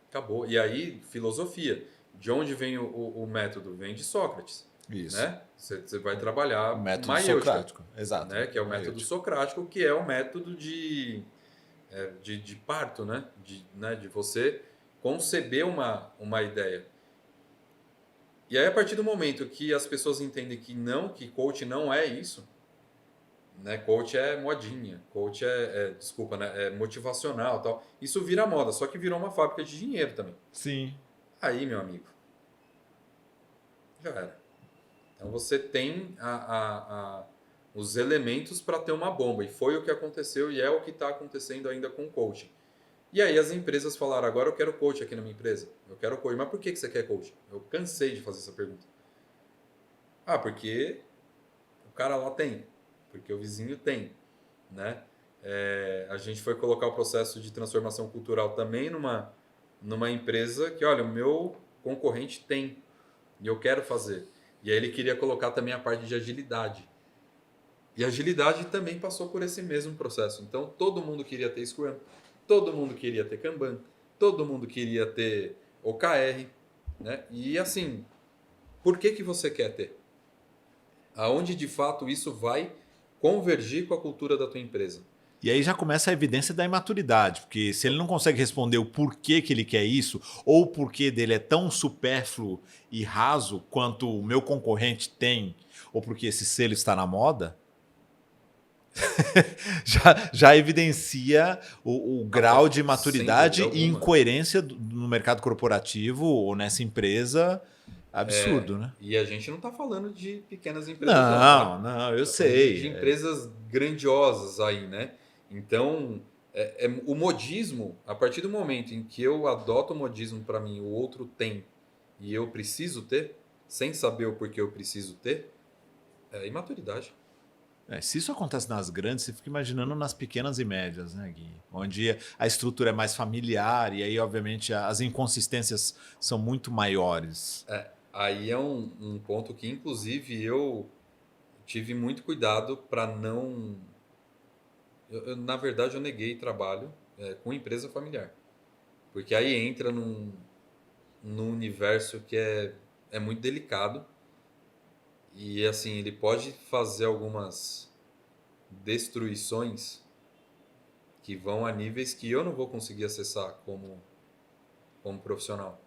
Acabou. E aí, filosofia. De onde vem o método? Vem de Sócrates. Isso. Né? Você vai trabalhar O método maiêutica, socrático. Exato. né? Que é o método socrático, que é o método de parto, né? De você conceber uma ideia. E aí, a partir do momento que as pessoas entendem que coach não é isso, né? Coach é modinha, coach desculpa, né? É motivacional e tal. Isso vira moda, só que virou uma fábrica de dinheiro também. Sim. Aí, meu amigo, já era. Então você tem os elementos para ter uma bomba. E foi o que aconteceu e é o que está acontecendo ainda com o coaching. E aí as empresas falaram, agora eu quero coach aqui na minha empresa. Eu quero coach. Mas por que você quer coach? Eu cansei de fazer essa pergunta. Ah, porque o cara lá tem. Porque o vizinho tem. Né? A gente foi colocar o processo de transformação cultural também numa empresa que, olha, o meu concorrente tem. E eu quero fazer. E aí ele queria colocar também a parte de agilidade. E agilidade também passou por esse mesmo processo. Então todo mundo queria ter Scrum. Todo mundo queria ter Kanban, todo mundo queria ter OKR, né? E assim, por que você quer ter? Aonde de fato isso vai convergir com a cultura da tua empresa? E aí já começa a evidência da imaturidade, porque se ele não consegue responder o porquê que ele quer isso, ou o porquê dele é tão supérfluo e raso quanto o meu concorrente tem, ou porque esse selo está na moda, já evidencia o grau de maturidade e incoerência no mercado corporativo ou nessa empresa absurdo, né? E a gente não está falando de pequenas empresas. Não, eu sei. De empresas grandiosas aí, né? Então, o modismo, a partir do momento em que eu adoto o modismo para mim, o outro tem e eu preciso ter, sem saber o porquê eu preciso ter, é imaturidade. Se isso acontece nas grandes, você fica imaginando nas pequenas e médias, né, Gui? Onde a estrutura é mais familiar e aí, obviamente, as inconsistências são muito maiores. Aí é um ponto que, inclusive, eu tive muito cuidado para não... na verdade, eu neguei trabalho com empresa familiar. Porque aí entra num universo que é muito delicado. E assim, ele pode fazer algumas destruições que vão a níveis que eu não vou conseguir acessar como profissional.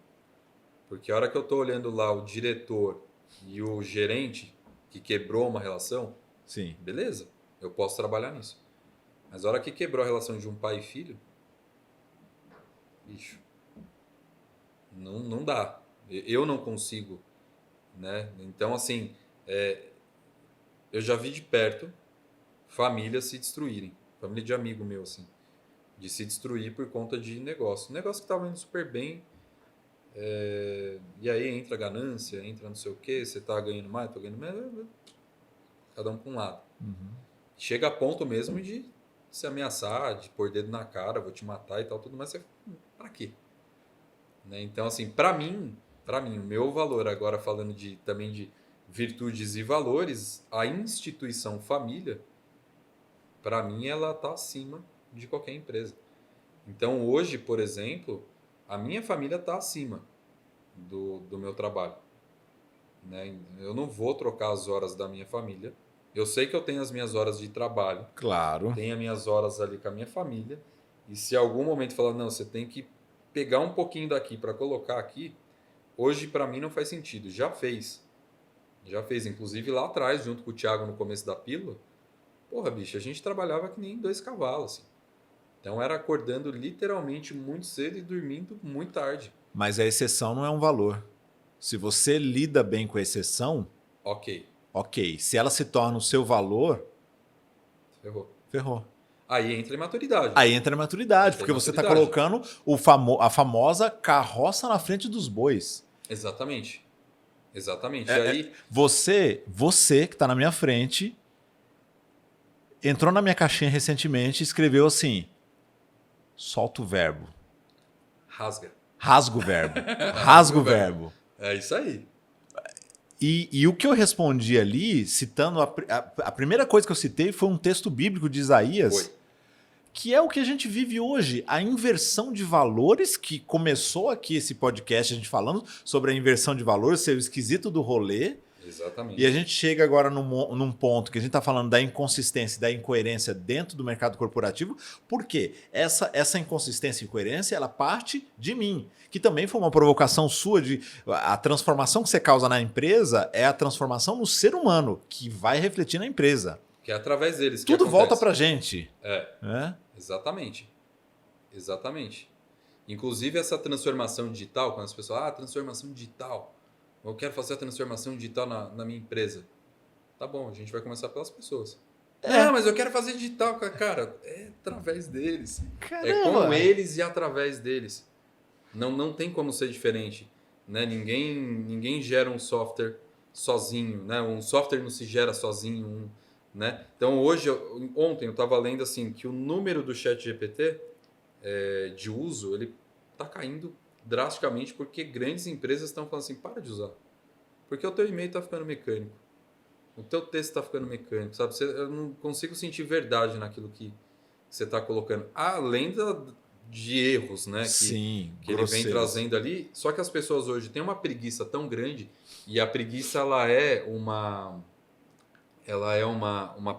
Porque a hora que eu tô olhando lá o diretor e o gerente que quebrou uma relação, Sim. beleza, eu posso trabalhar nisso. Mas a hora que quebrou a relação de um pai e filho, bicho, não dá. Eu não consigo, né? Então, assim, eu já vi de perto famílias se destruírem. Família de amigo meu, assim. De se destruir por conta de negócio. Negócio que estava indo super bem. E aí entra ganância, entra não sei o quê. Você tá ganhando mais, tô ganhando menos. Cada um para um lado. Chega a ponto mesmo de se ameaçar, de pôr dedo na cara, vou te matar e tal, tudo mais. Você, pra quê? Né? Então, assim, pra mim, o meu valor, agora falando também de virtudes e valores, a instituição família, pra mim, ela tá acima de qualquer empresa. Então, hoje, por exemplo, a minha família tá acima do meu trabalho. Né? Eu não vou trocar as horas da minha família. Eu sei que eu tenho as minhas horas de trabalho. Claro. Tenho as minhas horas ali com a minha família. E se algum momento falar, não, você tem que pegar um pouquinho daqui para colocar aqui, hoje para mim não faz sentido. Já fez. Inclusive lá atrás, junto com o Thiago no começo da pílula. Porra, bicho, a gente trabalhava que nem 2 cavalos. Assim. Então era acordando literalmente muito cedo e dormindo muito tarde. Mas a exceção não é um valor. Se você lida bem com a exceção, Ok. Se ela se torna o seu valor, ferrou. Aí entra a maturidade. Aí entra a maturidade, porque você está colocando a famosa carroça na frente dos bois. Exatamente. E aí... Você que está na minha frente, entrou na minha caixinha recentemente e escreveu assim, solta o verbo. Rasga o verbo. Rasga o verbo. É isso aí. E o que eu respondi ali, citando a primeira coisa que eu citei foi um texto bíblico de Isaías, que é o que a gente vive hoje, a inversão de valores, que começou aqui esse podcast, a gente falando sobre a inversão de valores, ser o esquisito do rolê. Exatamente. E a gente chega agora num ponto que a gente está falando da inconsistência, da incoerência dentro do mercado corporativo. Por quê? Essa inconsistência e incoerência, ela parte de mim, que também foi uma provocação sua de a transformação que você causa na empresa é a transformação no ser humano, que vai refletir na empresa. Que é através deles. Tudo volta pra gente. Exatamente. Inclusive essa transformação digital, quando as pessoas transformação digital, eu quero fazer a transformação digital na minha empresa. Tá bom, a gente vai começar pelas pessoas. Mas eu quero fazer digital, cara. É através deles. Caramba. É com eles e através deles. Não tem como ser diferente. Né? Ninguém gera um software sozinho. Né? Um software não se gera sozinho. Né? Então, ontem eu estava lendo assim, que o número do ChatGPT de uso ele está caindo drasticamente porque grandes empresas estão falando assim, para de usar. Porque o teu e-mail está ficando mecânico. O teu texto está ficando mecânico. Sabe? Eu não consigo sentir verdade naquilo que você está colocando. Além de erros, né? Que ele vem trazendo ali. Só que as pessoas hoje têm uma preguiça tão grande e a preguiça ela é uma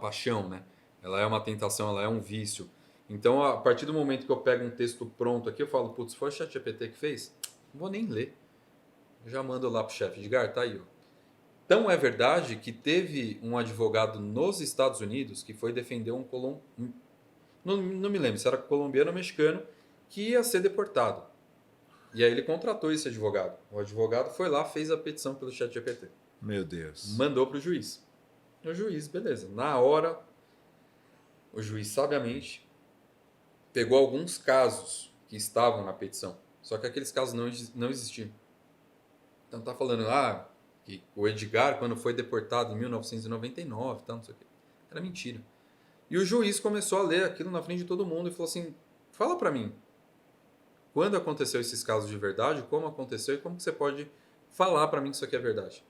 paixão, né? Ela é uma tentação, ela é um vício. Então, a partir do momento que eu pego um texto pronto aqui, eu falo, putz, foi o ChatGPT que fez? Não vou nem ler. Eu já mando lá pro chefe, Edgar, tá aí, ó. Então, é verdade que teve um advogado nos Estados Unidos que foi defender não me lembro se era colombiano ou mexicano, que ia ser deportado. E aí ele contratou esse advogado. O advogado foi lá, fez a petição pelo ChatGPT. Meu Deus. Mandou pro juiz. O juiz, beleza. Na hora, o juiz, sabiamente, pegou alguns casos que estavam na petição. Só que aqueles casos não existiam. Então tá falando, que o Edgar, quando foi deportado em 1999, não sei o quê. Era mentira. E o juiz começou a ler aquilo na frente de todo mundo e falou assim, fala pra mim, quando aconteceu esses casos de verdade, como aconteceu e como que você pode falar pra mim que isso aqui é verdade?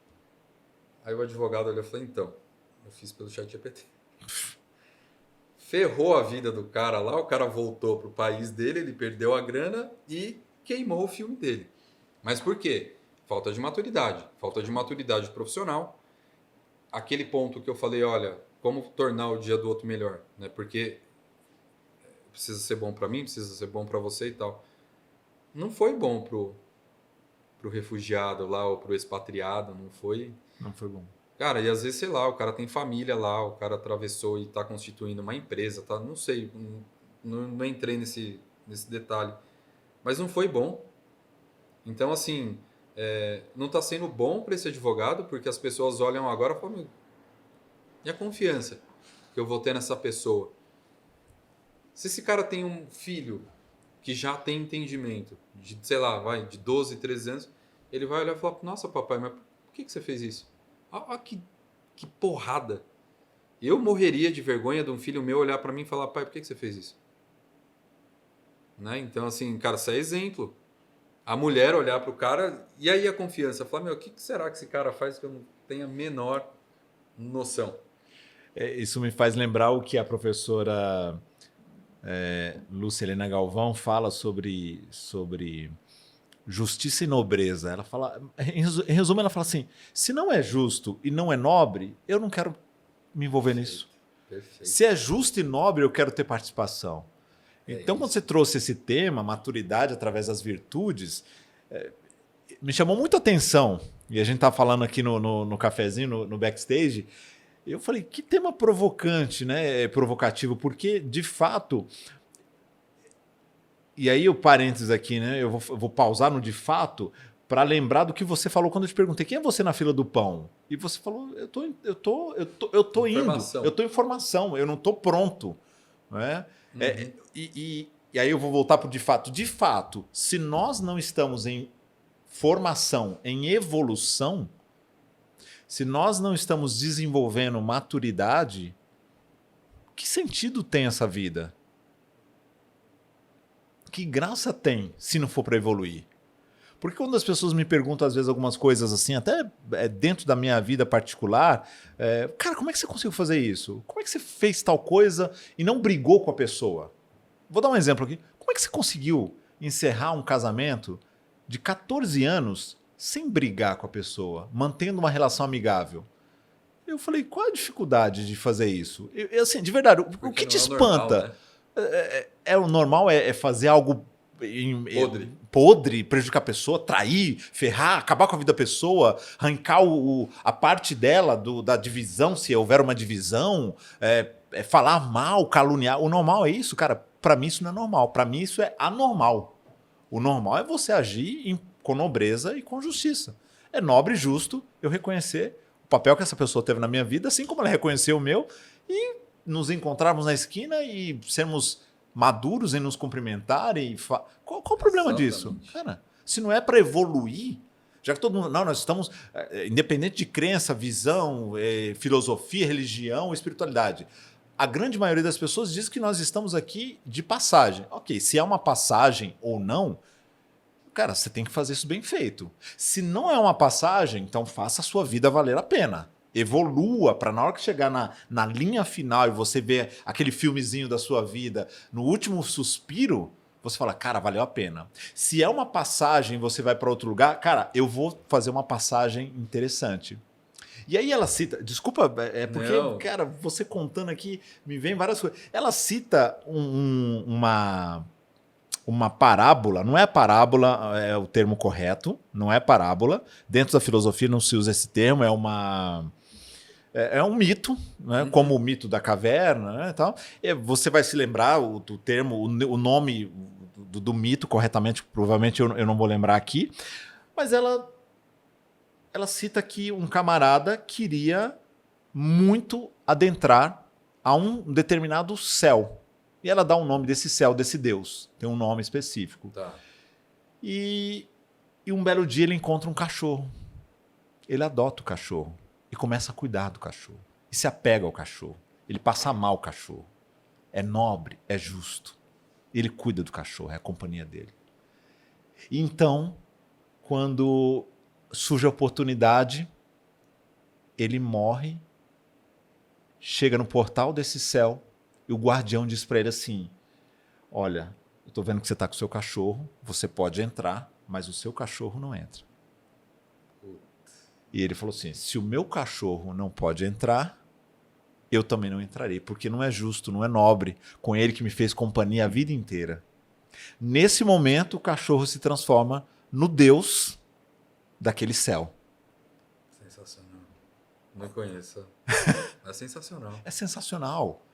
Aí o advogado olhou e falou, então, eu fiz pelo ChatGPT. Ferrou a vida do cara lá, o cara voltou pro país dele, ele perdeu a grana e queimou o filme dele. Mas por quê? Falta de maturidade profissional. Aquele ponto que eu falei, olha, como tornar o dia do outro melhor, né? Porque precisa ser bom para mim, precisa ser bom para você e tal. Não foi bom pro pro refugiado lá ou pro expatriado, não foi... Não foi bom. Cara, e às vezes, sei lá, o cara tem família lá, o cara atravessou e tá constituindo uma empresa, tá? Não sei, não entrei nesse detalhe. Mas não foi bom. Então, assim, não tá sendo bom para esse advogado, porque as pessoas olham agora e falam, e a confiança que eu vou ter nessa pessoa? Se esse cara tem um filho que já tem entendimento, de, sei lá, de 12, 13 anos, ele vai olhar e falar, nossa, papai, mas por que você fez isso? Ah, que porrada. Eu morreria de vergonha de um filho meu olhar para mim e falar, pai, por que você fez isso? Né? Então, assim, cara, isso é exemplo. A mulher olhar pro cara, e aí a confiança, falar, o que será que esse cara faz que eu não tenho a menor noção? Isso me faz lembrar o que a professora Lúcia Helena Galvão fala sobre justiça e nobreza. Ela fala, em resumo, ela fala assim: se não é justo e não é nobre, eu não quero me envolver nisso. Perfeito. Se é justo e nobre, eu quero ter participação. Então, quando você trouxe esse tema, maturidade através das virtudes, me chamou muita atenção. E a gente tá falando aqui no cafezinho, no backstage. Eu falei, que tema provocante, né? Provocativo, porque, de fato... E aí o parênteses aqui, né? Eu vou pausar no de fato para lembrar do que você falou quando eu te perguntei, quem é você na fila do pão? E você falou, eu tô indo, eu tô em formação, eu não tô pronto, né? E aí eu vou voltar para o de fato. De fato, se nós não estamos em formação, em evolução, se nós não estamos desenvolvendo maturidade, que sentido tem essa vida? Que graça tem se não for para evoluir? Porque quando as pessoas me perguntam às vezes algumas coisas assim, até dentro da minha vida particular, cara, como é que você conseguiu fazer isso? Como é que você fez tal coisa e não brigou com a pessoa? Vou dar um exemplo aqui. Como é que você conseguiu encerrar um casamento de 14 anos sem brigar com a pessoa, mantendo uma relação amigável? Eu falei, qual a dificuldade de fazer isso? Assim, de verdade, o que te espanta? O normal é fazer algo podre, prejudicar a pessoa, trair, ferrar, acabar com a vida da pessoa, arrancar a parte dela da divisão, se houver uma divisão, falar mal, caluniar. O normal é isso, cara. Para mim isso não é normal. Para mim isso é anormal. O normal é você agir com nobreza e com justiça. É nobre e justo eu reconhecer o papel que essa pessoa teve na minha vida, assim como ela reconheceu o meu, e nos encontrarmos na esquina e sermos maduros em nos cumprimentar. Qual o problema disso? Cara, se não é para evoluir, já que todo mundo... Não, nós estamos... independente de crença, visão, filosofia, religião, espiritualidade. A grande maioria das pessoas diz que nós estamos aqui de passagem. Ok, se é uma passagem ou não, cara, você tem que fazer isso bem feito. Se não é uma passagem, então faça a sua vida valer a pena. Evolua para na hora que chegar na linha final e você ver aquele filmezinho da sua vida, no último suspiro, você fala, cara, valeu a pena. Se é uma passagem e você vai para outro lugar, cara, eu vou fazer uma passagem interessante. E aí ela cita, desculpa, porque, cara, você contando aqui, me vem várias coisas. Ela cita uma parábola, não é parábola, é o termo correto, não é parábola. Dentro da filosofia não se usa esse termo, é um mito, né? Como o mito da caverna, né, e tal. Você vai se lembrar do termo, o nome do mito corretamente, provavelmente eu não vou lembrar aqui, mas ela cita que um camarada queria muito adentrar a um determinado céu. E ela dá um nome desse céu, desse Deus. Tem um nome específico. Tá. E um belo dia ele encontra um cachorro. Ele adota o cachorro e começa a cuidar do cachorro. E se apega ao cachorro. Ele passa a amar o cachorro. É nobre, é justo. Ele cuida do cachorro, é a companhia dele. E então, quando surge a oportunidade, ele morre, chega no portal desse céu e o guardião diz para ele assim, olha, eu tô vendo que você tá com o seu cachorro, você pode entrar, mas o seu cachorro não entra. E ele falou assim, se o meu cachorro não pode entrar, eu também não entrarei, porque não é justo, não é nobre com ele que me fez companhia a vida inteira. Nesse momento, o cachorro se transforma no Deus daquele céu. Sensacional. Não conheço. É sensacional. É sensacional.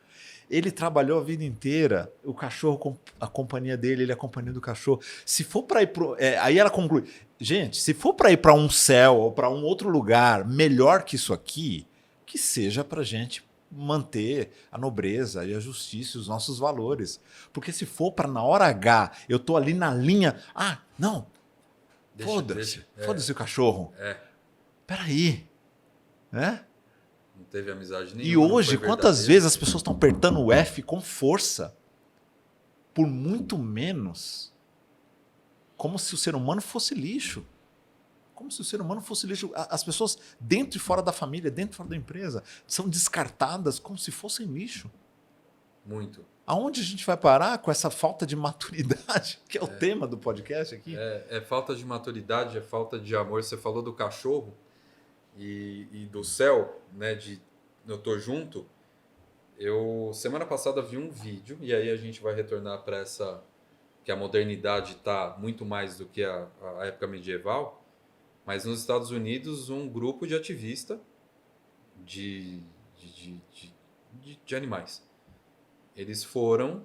Ele trabalhou a vida inteira, o cachorro, a companhia dele, ele é a companhia do cachorro. Se for para ir pro, aí ela conclui, gente, se for para ir para um céu ou para um outro lugar melhor que isso aqui, que seja para gente manter a nobreza e a justiça e os nossos valores. Porque se for para na hora H, eu tô ali na linha, não, foda-se o cachorro. Peraí, né? Não teve amizade nenhuma. E hoje, quantas vezes as pessoas estão apertando o F com força por muito menos, como se o ser humano fosse lixo. Como se o ser humano fosse lixo. As pessoas dentro e fora da família, dentro e fora da empresa, são descartadas como se fossem lixo. Muito. Aonde a gente vai parar com essa falta de maturidade, que é o tema do podcast aqui? É falta de maturidade, é falta de amor. Você falou do cachorro e do céu, né? Eu tô junto. Eu semana passada vi um vídeo, e aí a gente vai retornar para essa que a modernidade está muito mais do que a época medieval, mas nos Estados Unidos um grupo de ativistas de animais. Eles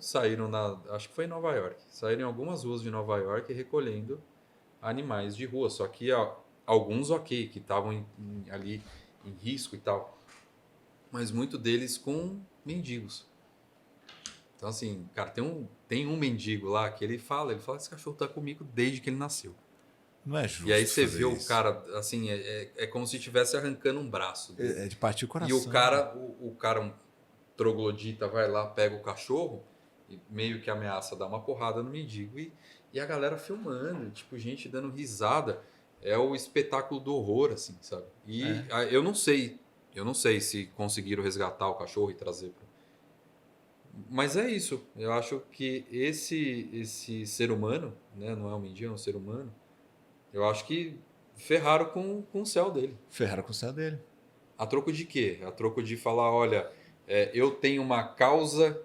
saíram acho que foi em Nova York, saíram em algumas ruas de Nova York recolhendo animais de rua, só que alguns que estavam ali em risco e tal, mas muito deles com mendigos. Então assim, cara, tem um mendigo lá que ele fala, esse cachorro tá comigo desde que ele nasceu. Não é justo. E aí você vê isso. o cara, assim, é como se estivesse arrancando um braço dele. É de partir o coração. E o cara, um troglodita, vai lá, pega o cachorro e meio que ameaça dar uma porrada no mendigo. E a galera filmando, tipo, gente dando risada. É o espetáculo do horror, assim, sabe? E eu não sei se conseguiram resgatar o cachorro e trazer para... Mas é isso. Eu acho que esse ser humano, né, não é um mendigo, é um ser humano, eu acho que ferraram com o céu dele. Ferraram com o céu dele. A troco de quê? A troco de falar, olha, eu tenho uma causa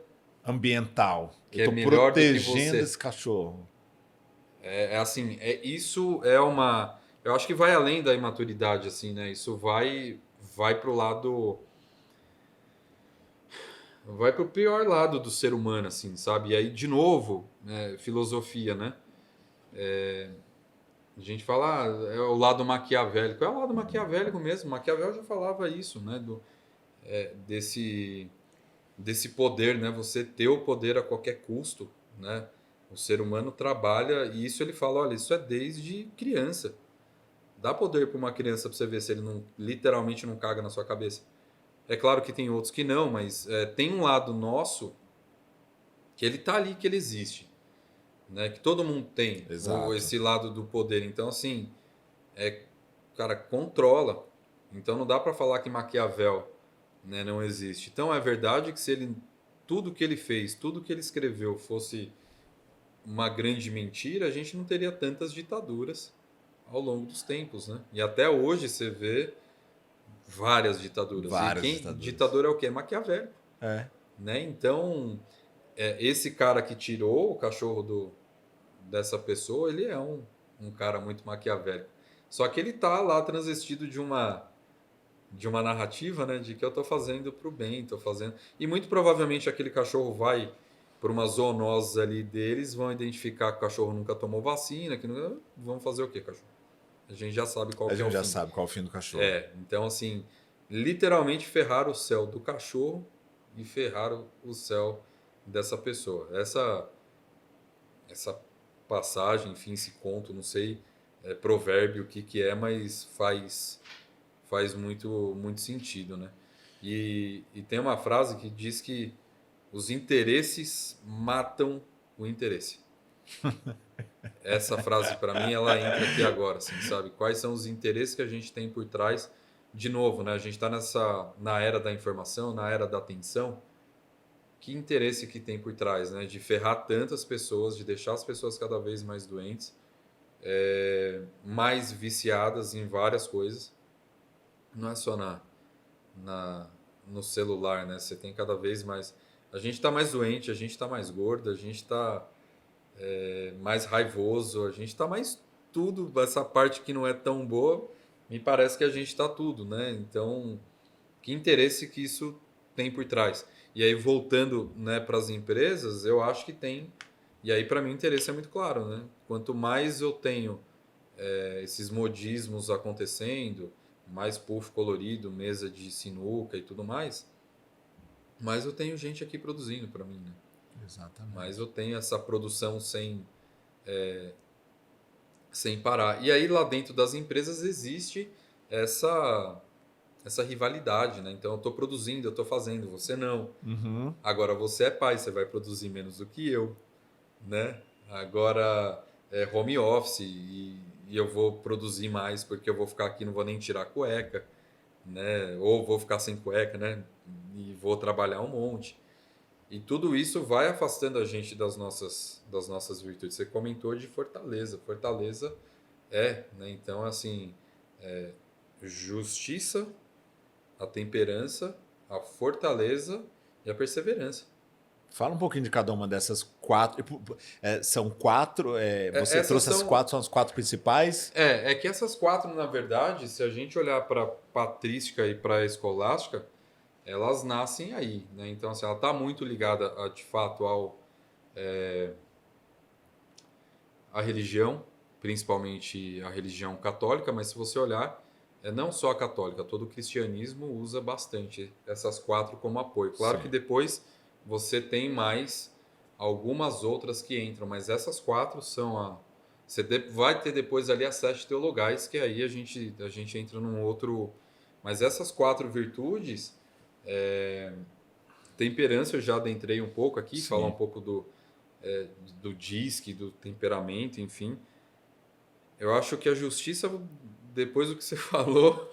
ambiental. Que eu tô melhor protegendo do que você. Esse cachorro. Isso é uma... Eu acho que vai além da imaturidade, assim, né? Isso vai pro lado... Vai pro pior lado do ser humano, assim, sabe? E aí, de novo, filosofia, né? A gente fala, é o lado maquiavélico. É o lado maquiavélico mesmo. Maquiavel já falava isso, né? Desse poder, né? Você ter o poder a qualquer custo, né? O ser humano trabalha, e isso ele fala, olha, isso é desde criança. Dá poder para uma criança para você ver se ele literalmente não caga na sua cabeça. É claro que tem outros que não, mas tem um lado nosso que ele tá ali, que ele existe. Né? Que todo mundo tem esse lado do poder. Então, assim, cara, controla. Então não dá para falar que Maquiavel, né, não existe. Então é verdade que se tudo que ele fez, tudo que ele escreveu fosse uma grande mentira, a gente não teria tantas ditaduras ao longo dos tempos, né? E até hoje você vê várias ditaduras. Ditador é o quê? Maquiavélico. Né? Então, esse cara que tirou o cachorro dessa pessoa, ele é um cara muito maquiavélico. Só que ele tá lá transvestido de uma narrativa, né? De que eu tô fazendo pro bem, tô fazendo... E muito provavelmente aquele cachorro vai por umas zoonoses ali deles, vão identificar que o cachorro nunca tomou vacina, vão fazer o quê, cachorro? A gente já sabe qual é o fim. A gente já sabe qual é o fim do cachorro. Então, assim, literalmente ferraram o céu do cachorro e ferraram o céu dessa pessoa. Essa passagem, enfim, esse conto, não sei, provérbio o que é, mas faz muito, muito sentido, né? E tem uma frase que diz que os interesses matam o interesse. Essa frase, para mim, ela entra aqui agora, assim, sabe? Quais são os interesses que a gente tem por trás? De novo, né? A gente está na era da informação, na era da atenção. Que interesse que tem por trás, né? De ferrar tantas pessoas, de deixar as pessoas cada vez mais doentes, mais viciadas em várias coisas. Não é só no celular, né? Você tem cada vez mais... A gente está mais doente, a gente está mais gordo, a gente está mais raivoso, a gente está mais tudo, essa parte que não é tão boa, me parece que a gente está tudo, né? Então, que interesse que isso tem por trás? E aí, voltando, né, para as empresas, eu acho que tem. E aí, para mim, o interesse é muito claro, né? Quanto mais eu tenho esses modismos acontecendo, mais puff colorido, mesa de sinuca e tudo mais, mais eu tenho gente aqui produzindo para mim, né? Exatamente. Mais eu tenho essa produção sem parar. E aí, lá dentro das empresas, existe essa rivalidade, né? Então, eu estou produzindo, eu estou fazendo, você não. Uhum. Agora, você é pai, você vai produzir menos do que eu, né? Agora, é home office e eu vou produzir mais porque eu vou ficar aqui, não vou nem tirar a cueca, né? Ou vou ficar sem cueca, né? E vou trabalhar um monte. E tudo isso vai afastando a gente das nossas virtudes. Você comentou de Fortaleza. Fortaleza né? Então, assim, justiça, a temperança, a fortaleza e a perseverança. Fala um pouquinho de cada uma dessas 4. São 4. Você trouxe as 4, são as 4 principais? É que essas 4, na verdade, se a gente olhar para a patrística e para a escolástica, elas nascem aí, né? Então, assim, ela está muito ligada, de fato, à religião, principalmente a religião católica, mas se você olhar, não só a católica, todo o cristianismo usa bastante essas 4 como apoio. Claro Sim. que depois você tem mais algumas outras que entram, mas essas 4 são Você vai ter depois ali as 7 teologais, que aí a gente entra num outro... Mas essas 4 virtudes... Temperança eu já adentrei um pouco aqui, falar um pouco do DISC, do temperamento, enfim. Eu acho que a justiça, depois do que você falou,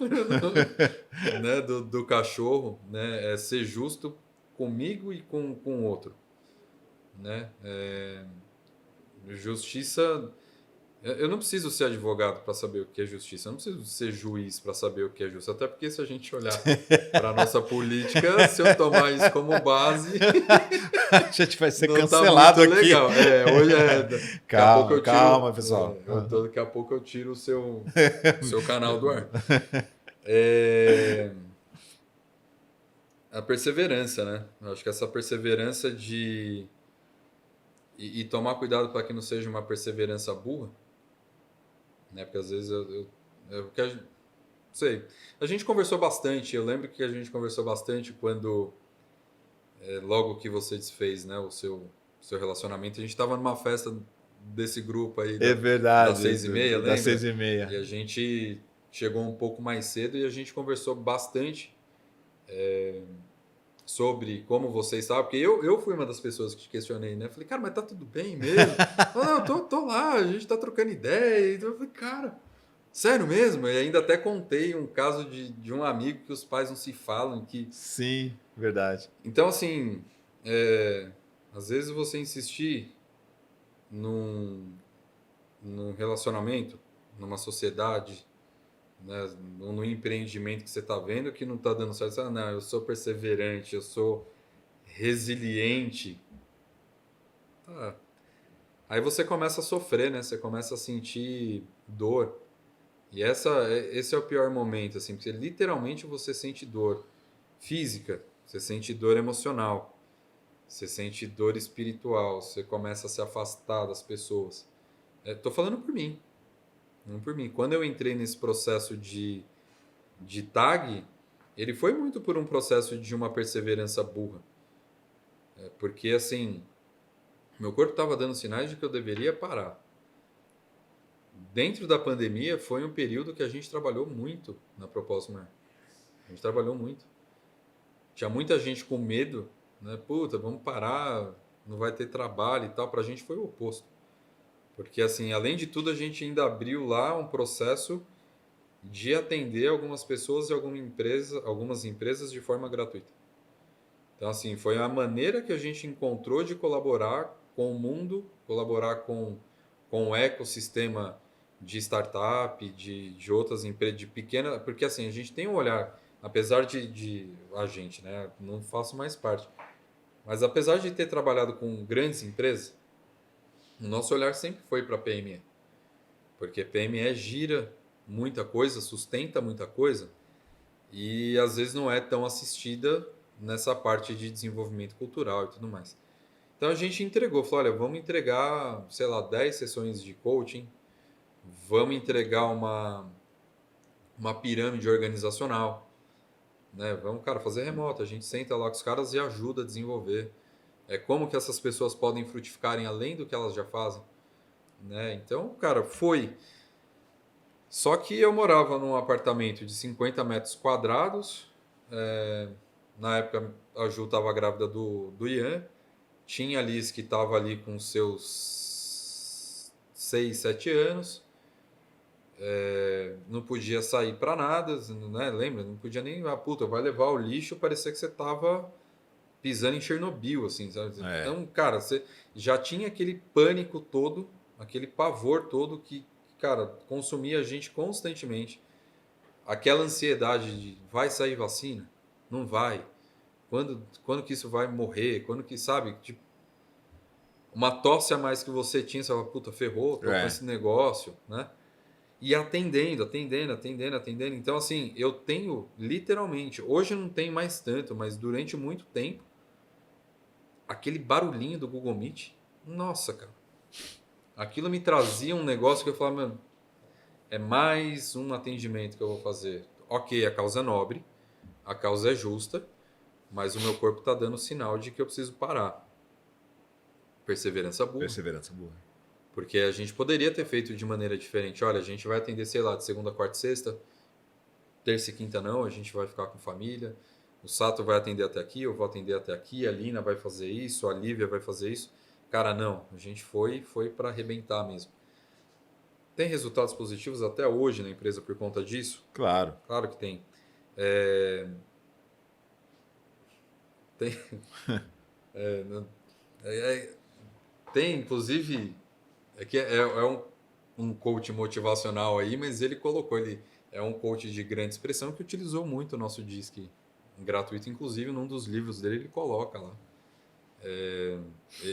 né, do cachorro, né, é ser justo comigo e com o outro. Né? Justiça... Eu não preciso ser advogado para saber o que é justiça. Eu não preciso ser juiz para saber o que é justiça. Até porque se a gente olhar para a nossa política, se eu tomar isso como base... A gente vai ser não cancelado tá muito aqui. Legal. Hoje Calma, pessoal. Daqui a pouco eu tiro o seu canal do ar. A perseverança, né? Eu acho que essa perseverança de... E tomar cuidado para que não seja uma perseverança burra, né? Porque às vezes não sei. A gente conversou bastante. Eu lembro que a gente conversou bastante quando logo que você desfez, né, o seu relacionamento. A gente estava numa festa desse grupo aí verdade, das 6h30, lembra? Das 6h30. E a gente chegou um pouco mais cedo e a gente conversou bastante sobre como você estava, porque eu fui uma das pessoas que te questionei, né? Falei, cara, mas tá tudo bem mesmo? Não, tô lá, a gente tá trocando ideia. Então eu falei, cara, sério mesmo? E ainda até contei um caso de um amigo que os pais não se falam. Sim, verdade. Então, assim, às vezes você insistir num relacionamento, numa sociedade, né, num empreendimento que você está vendo que não está dando certo, não, eu sou perseverante, eu sou resiliente. Aí você começa a sofrer, né? Você começa a sentir dor. E esse é o pior momento, assim, porque literalmente você sente dor física, você sente dor emocional, você sente dor espiritual, você começa a se afastar das pessoas. Tô falando por mim, não por mim. Quando eu entrei nesse processo de tag, ele foi muito por um processo de uma perseverança burra. Porque, assim, meu corpo estava dando sinais de que eu deveria parar. Dentro da pandemia, foi um período que a gente trabalhou muito na Propósito Mar. A gente trabalhou muito. Tinha muita gente com medo, né? Puta, vamos parar, não vai ter trabalho e tal. Pra gente foi o oposto. Porque, assim, além de tudo, a gente ainda abriu lá um processo de atender algumas pessoas e algumas empresas de forma gratuita. Então, assim, foi a maneira que a gente encontrou de colaborar com o mundo, colaborar com o ecossistema de startup, de outras empresas, de pequena... Porque, assim, a gente tem um olhar, apesar de a gente, né? Não faço mais parte. Mas, apesar de ter trabalhado com grandes empresas, o nosso olhar sempre foi para a PME. Porque PME gira muita coisa, sustenta muita coisa e às vezes não é tão assistida nessa parte de desenvolvimento cultural e tudo mais. Então a gente entregou, falou, olha, vamos entregar, sei lá, 10 sessões de coaching, vamos entregar uma pirâmide organizacional, né? Vamos, cara, fazer remoto, a gente senta lá com os caras e ajuda a desenvolver. Como que essas pessoas podem frutificarem além do que elas já fazem, né? Então, cara, foi. Só que eu morava num apartamento de 50 metros quadrados, na época a Ju estava grávida do Ian, tinha a Liz que estava ali com seus 6, 7 anos, não podia sair para nada, né? Lembra? Não podia nem, puta, vai levar o lixo, parecia que você estava pisando em Chernobyl, assim, sabe? Então, cara, você já tinha aquele pânico todo, aquele pavor todo que, cara, consumia a gente constantemente. Aquela ansiedade de vai sair vacina? Não vai. Quando que isso vai morrer? Quando que, sabe? Tipo, uma tosse a mais que você tinha, você fala, puta, ferrou, tô com esse negócio, né? E atendendo. Então, assim, eu tenho, literalmente, hoje eu não tenho mais tanto, mas durante muito tempo, aquele barulhinho do Google Meet, nossa, cara. Aquilo me trazia um negócio que eu falava, mano, é mais um atendimento que eu vou fazer. Ok, a causa é nobre, a causa é justa, mas o meu corpo está dando sinal de que eu preciso parar. Perseverança burra. Porque a gente poderia ter feito de maneira diferente. Olha, a gente vai atender, sei lá, de segunda, quarta e sexta, terça e quinta não, a gente vai ficar com família. O Sato vai atender até aqui, eu vou atender até aqui, a Lina vai fazer isso, a Lívia vai fazer isso. Cara, não, a gente foi para arrebentar mesmo. Tem resultados positivos até hoje na empresa por conta disso? Claro. Claro que tem. Tem, inclusive, um coach motivacional aí, mas ele colocou, ele é um coach de grande expressão que utilizou muito o nosso DISC gratuito, inclusive num dos livros dele ele coloca lá.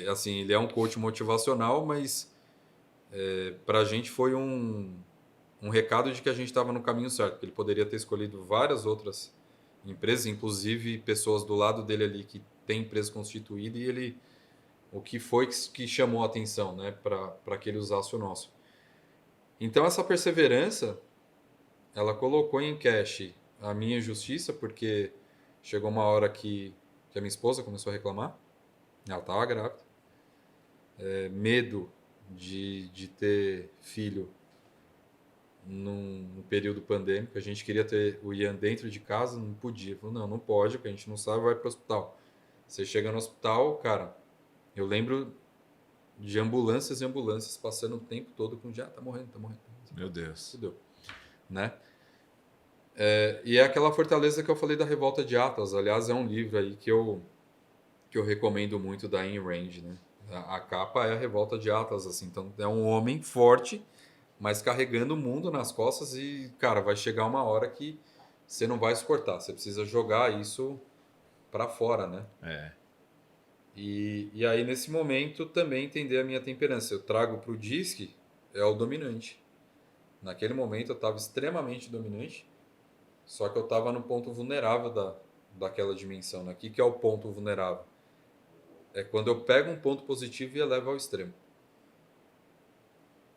Assim, ele é um coach motivacional, mas para a gente foi um recado de que a gente estava no caminho certo, que ele poderia ter escolhido várias outras empresas, inclusive pessoas do lado dele ali que tem empresa constituída, e ele, o que foi que chamou a atenção, né, para que ele usasse o nosso. Então essa perseverança, ela colocou em cash a minha justiça, porque chegou uma hora que a minha esposa começou a reclamar, ela estava grávida, medo de ter filho num período pandêmico. A gente queria ter o Ian dentro de casa, não podia. Falou, não pode, porque a gente não sabe, vai para o hospital. Você chega no hospital, cara, eu lembro de ambulâncias e ambulâncias passando o tempo todo com tá morrendo. Meu Deus. Fudeu, né? E é aquela fortaleza que eu falei da Revolta de Atlas. Aliás, é um livro aí que eu recomendo muito, da Ayn Rand, né? A capa é a Revolta de Atlas, assim. Então, é um homem forte, mas carregando o mundo nas costas e, cara, vai chegar uma hora que você não vai suportar. Você precisa jogar isso para fora, né? E aí, nesse momento, também entender a minha temperança. Eu trago para o DISC, é o dominante. Naquele momento, eu estava extremamente dominante, só que eu estava no ponto vulnerável daquela dimensão, né? O que é o ponto vulnerável? É quando eu pego um ponto positivo e elevo ao extremo.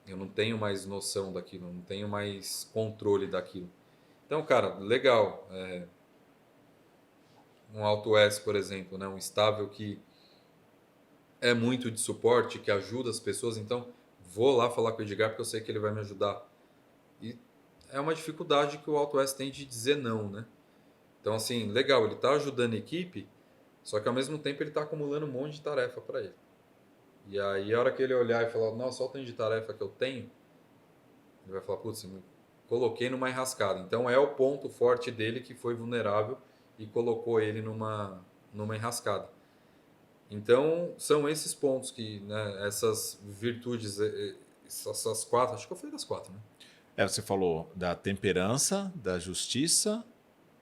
Eu não tenho mais noção daquilo, não tenho mais controle daquilo. Então, cara, legal. Um Auto S, por exemplo, né? Um estável que é muito de suporte, que ajuda as pessoas. Então, vou lá falar com o Edgar porque eu sei que ele vai me ajudar. E é uma dificuldade que o Auto S tem de dizer não, né? Então, assim, legal, ele está ajudando a equipe, só que ao mesmo tempo ele está acumulando um monte de tarefa para ele. E aí, a hora que ele olhar e falar, nossa, olha o tanto de tarefa que eu tenho, ele vai falar, putz, coloquei numa enrascada. Então, é o ponto forte dele que foi vulnerável e colocou ele numa enrascada. Então, são esses pontos que, né, essas virtudes, essas quatro, acho que eu falei das quatro, né? Você falou da temperança, da justiça,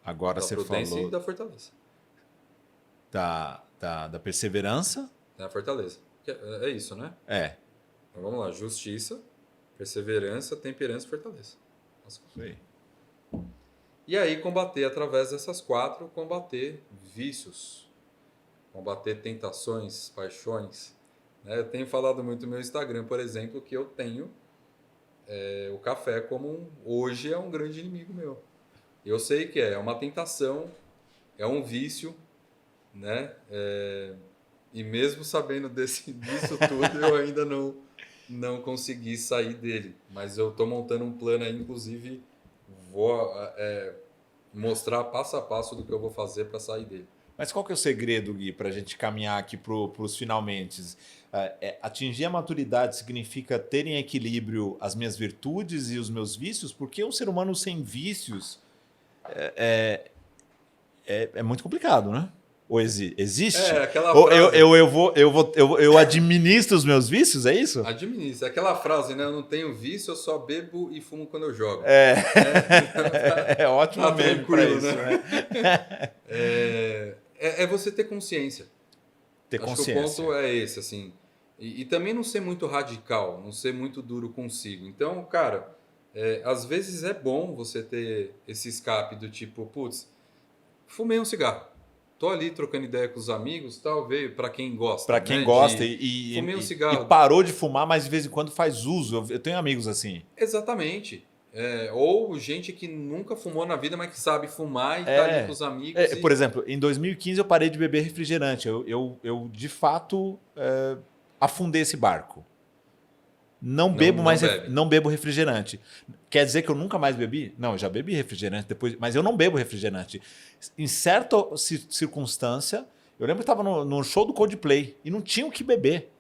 agora Da você prudência falou e da fortaleza. da perseverança. Da fortaleza. É isso, né? É. Então, vamos lá. Justiça, Perseverança, temperança e fortaleza. Isso aí. E aí combater através dessas 4, combater vícios, combater tentações, paixões. Né? Eu tenho falado muito no meu Instagram, por exemplo, que eu tenho o café como hoje é um grande inimigo meu. Eu sei que é uma tentação, é um vício, né? E mesmo sabendo disso tudo, eu ainda não consegui sair dele. Mas eu estou montando um plano aí, inclusive vou mostrar passo a passo do que eu vou fazer para sair dele. Mas qual que é o segredo, Gui, para a gente caminhar aqui para os finalmente? Atingir a maturidade significa ter em equilíbrio as minhas virtudes e os meus vícios? Porque um ser humano sem vícios é muito complicado, né? Ou existe? Aquela Ou frase... eu administro os meus vícios, é isso? Administra. Aquela frase, né? Eu não tenho vício, eu só bebo e fumo quando eu jogo. É ótimo Tá mesmo para tranquilo, isso, né? É você ter consciência. Ter Acho consciência. que o ponto é esse, assim. E também não ser muito radical, não ser muito duro consigo. Então, cara, às vezes é bom você ter esse escape do tipo, putz, fumei um cigarro. Tô ali trocando ideia com os amigos, tal, veio para quem gosta. Para quem né? gosta fumei um cigarro. e parou de fumar, mas de vez em quando faz uso. Eu tenho amigos assim. Exatamente. Ou gente que nunca fumou na vida, mas que sabe fumar e tá ali com os amigos. Por exemplo, em 2015 eu parei de beber refrigerante. Eu de fato, afundei esse barco. Não bebo refrigerante. Quer dizer que eu nunca mais bebi? Não, eu já bebi refrigerante depois, mas eu não bebo refrigerante. Em certa circunstância, eu lembro que estava no show do Coldplay e não tinha o que beber.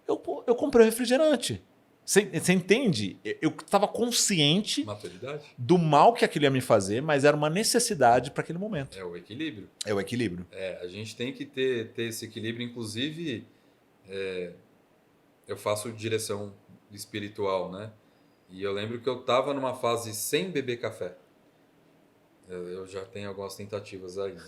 Eu comprei um refrigerante. Você entende? Eu estava consciente do mal que aquilo ia me fazer, mas era uma necessidade para aquele momento. É o equilíbrio. É o equilíbrio. A gente tem que ter esse equilíbrio. Inclusive, eu faço direção espiritual, né? E eu lembro que eu estava numa fase sem beber café. Eu já tenho algumas tentativas aí, né?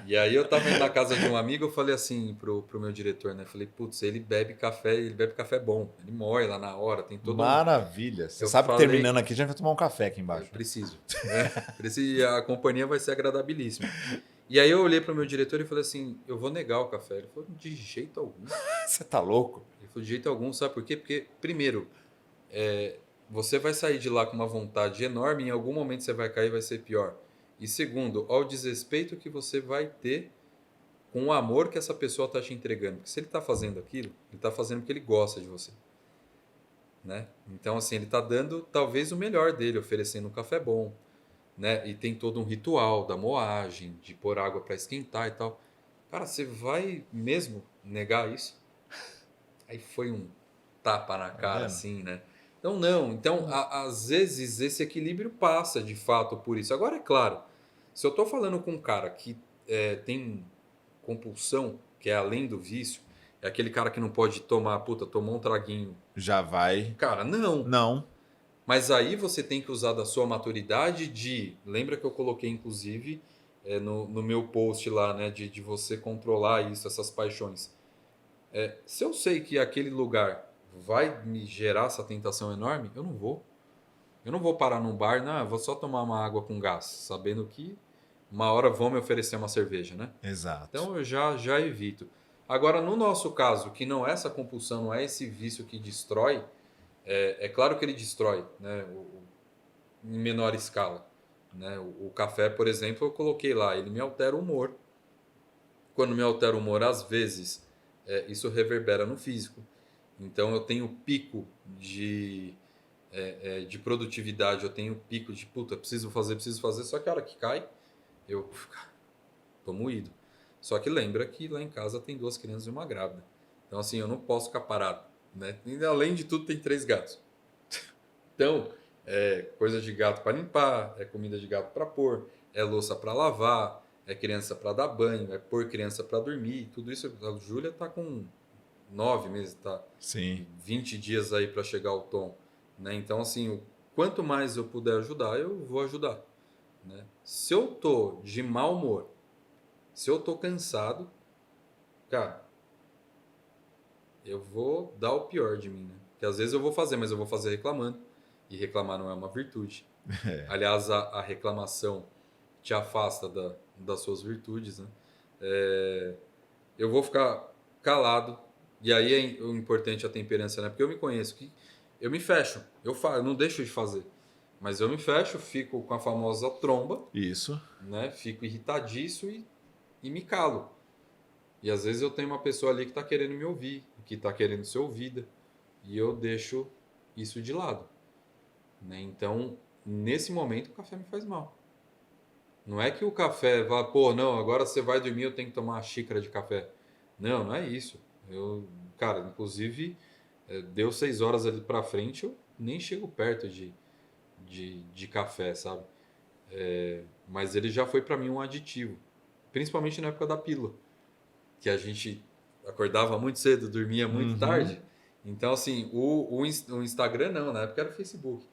E aí eu estava indo na casa de um amigo, eu falei assim pro meu diretor, né? Falei, putz, ele bebe café bom. Ele moe lá na hora, tem todo... Maravilha. Você sabe que terminando aqui, a gente vai tomar um café aqui embaixo. Eu preciso. A companhia vai ser agradabilíssima. E aí eu olhei pro meu diretor e falei assim, eu vou negar o café. Ele falou, de jeito algum. Você tá louco? Ele falou, de jeito algum, sabe por quê? Porque, primeiro, você vai sair de lá com uma vontade enorme e em algum momento você vai cair e vai ser pior. E segundo, ao desrespeito que você vai ter com o amor que essa pessoa está te entregando. Porque se ele está fazendo aquilo, ele está fazendo porque ele gosta de você. Né? Então, assim, ele está dando talvez o melhor dele, oferecendo um café bom. Né? E tem todo um ritual da moagem, de pôr água para esquentar e tal. Cara, você vai mesmo negar isso? Aí foi um tapa na cara, assim, né? Então, não. Então, às vezes, esse equilíbrio passa, de fato, por isso. Agora, é claro, se eu estou falando com um cara que tem compulsão, que é além do vício, é aquele cara que não pode tomou um traguinho. Já vai. Cara, não. Não. Mas aí você tem que usar da sua maturidade lembra que eu coloquei, inclusive, no meu post lá, né? De você controlar isso, essas paixões. Se eu sei que aquele lugar vai me gerar essa tentação enorme, eu não vou. Eu não vou parar num bar, não, eu vou só tomar uma água com gás, sabendo que uma hora vão me oferecer uma cerveja, né? Exato. Então eu já evito. Agora, no nosso caso, que não é essa compulsão, não é esse vício que destrói, é claro que ele destrói, né? Em menor escala. Né? O café, por exemplo, eu coloquei lá, ele me altera o humor. Quando me altera o humor, às vezes, isso reverbera no físico. Então eu tenho pico de produtividade, eu tenho pico de preciso fazer, só que a hora que cai, eu tô moído. Só que lembra que lá em casa tem 2 crianças e uma grávida. Então assim, eu não posso ficar parado. Né? E, além de tudo, tem 3 gatos. Então, coisa de gato para limpar, comida de gato para pôr, louça para lavar, criança para dar banho, pôr criança para dormir, tudo isso. A Júlia tá com 9 meses, tá? Sim. 20 dias aí para chegar ao tom. Né? Então, assim, quanto mais eu puder ajudar, eu vou ajudar. Né? Se eu tô de mau humor, se eu tô cansado, cara, eu vou dar o pior de mim, né? Que às vezes eu vou fazer, mas eu vou fazer reclamando. E reclamar não é uma virtude. Aliás, a reclamação te afasta das suas virtudes, né? Eu vou ficar calado. E aí o importante é a temperança, né? Porque eu me conheço, que eu me fecho. Eu não deixo de fazer. Mas eu me fecho, fico com a famosa tromba. Isso. Né? Fico irritadiço e me calo. E às vezes eu tenho uma pessoa ali que está querendo me ouvir, que está querendo ser ouvida. E eu deixo isso de lado. Né? Então, nesse momento, o café me faz mal. Não é que o café vá, pô, não, agora você vai dormir, eu tenho que tomar uma xícara de café. Não, não é isso. Cara, inclusive, deu 6 horas ali pra frente, eu nem chego perto de café, sabe? Mas ele já foi pra mim um aditivo. Principalmente na época da pílula. Que a gente acordava muito cedo, dormia muito tarde. Então, assim, o Instagram não, na época era o Facebook.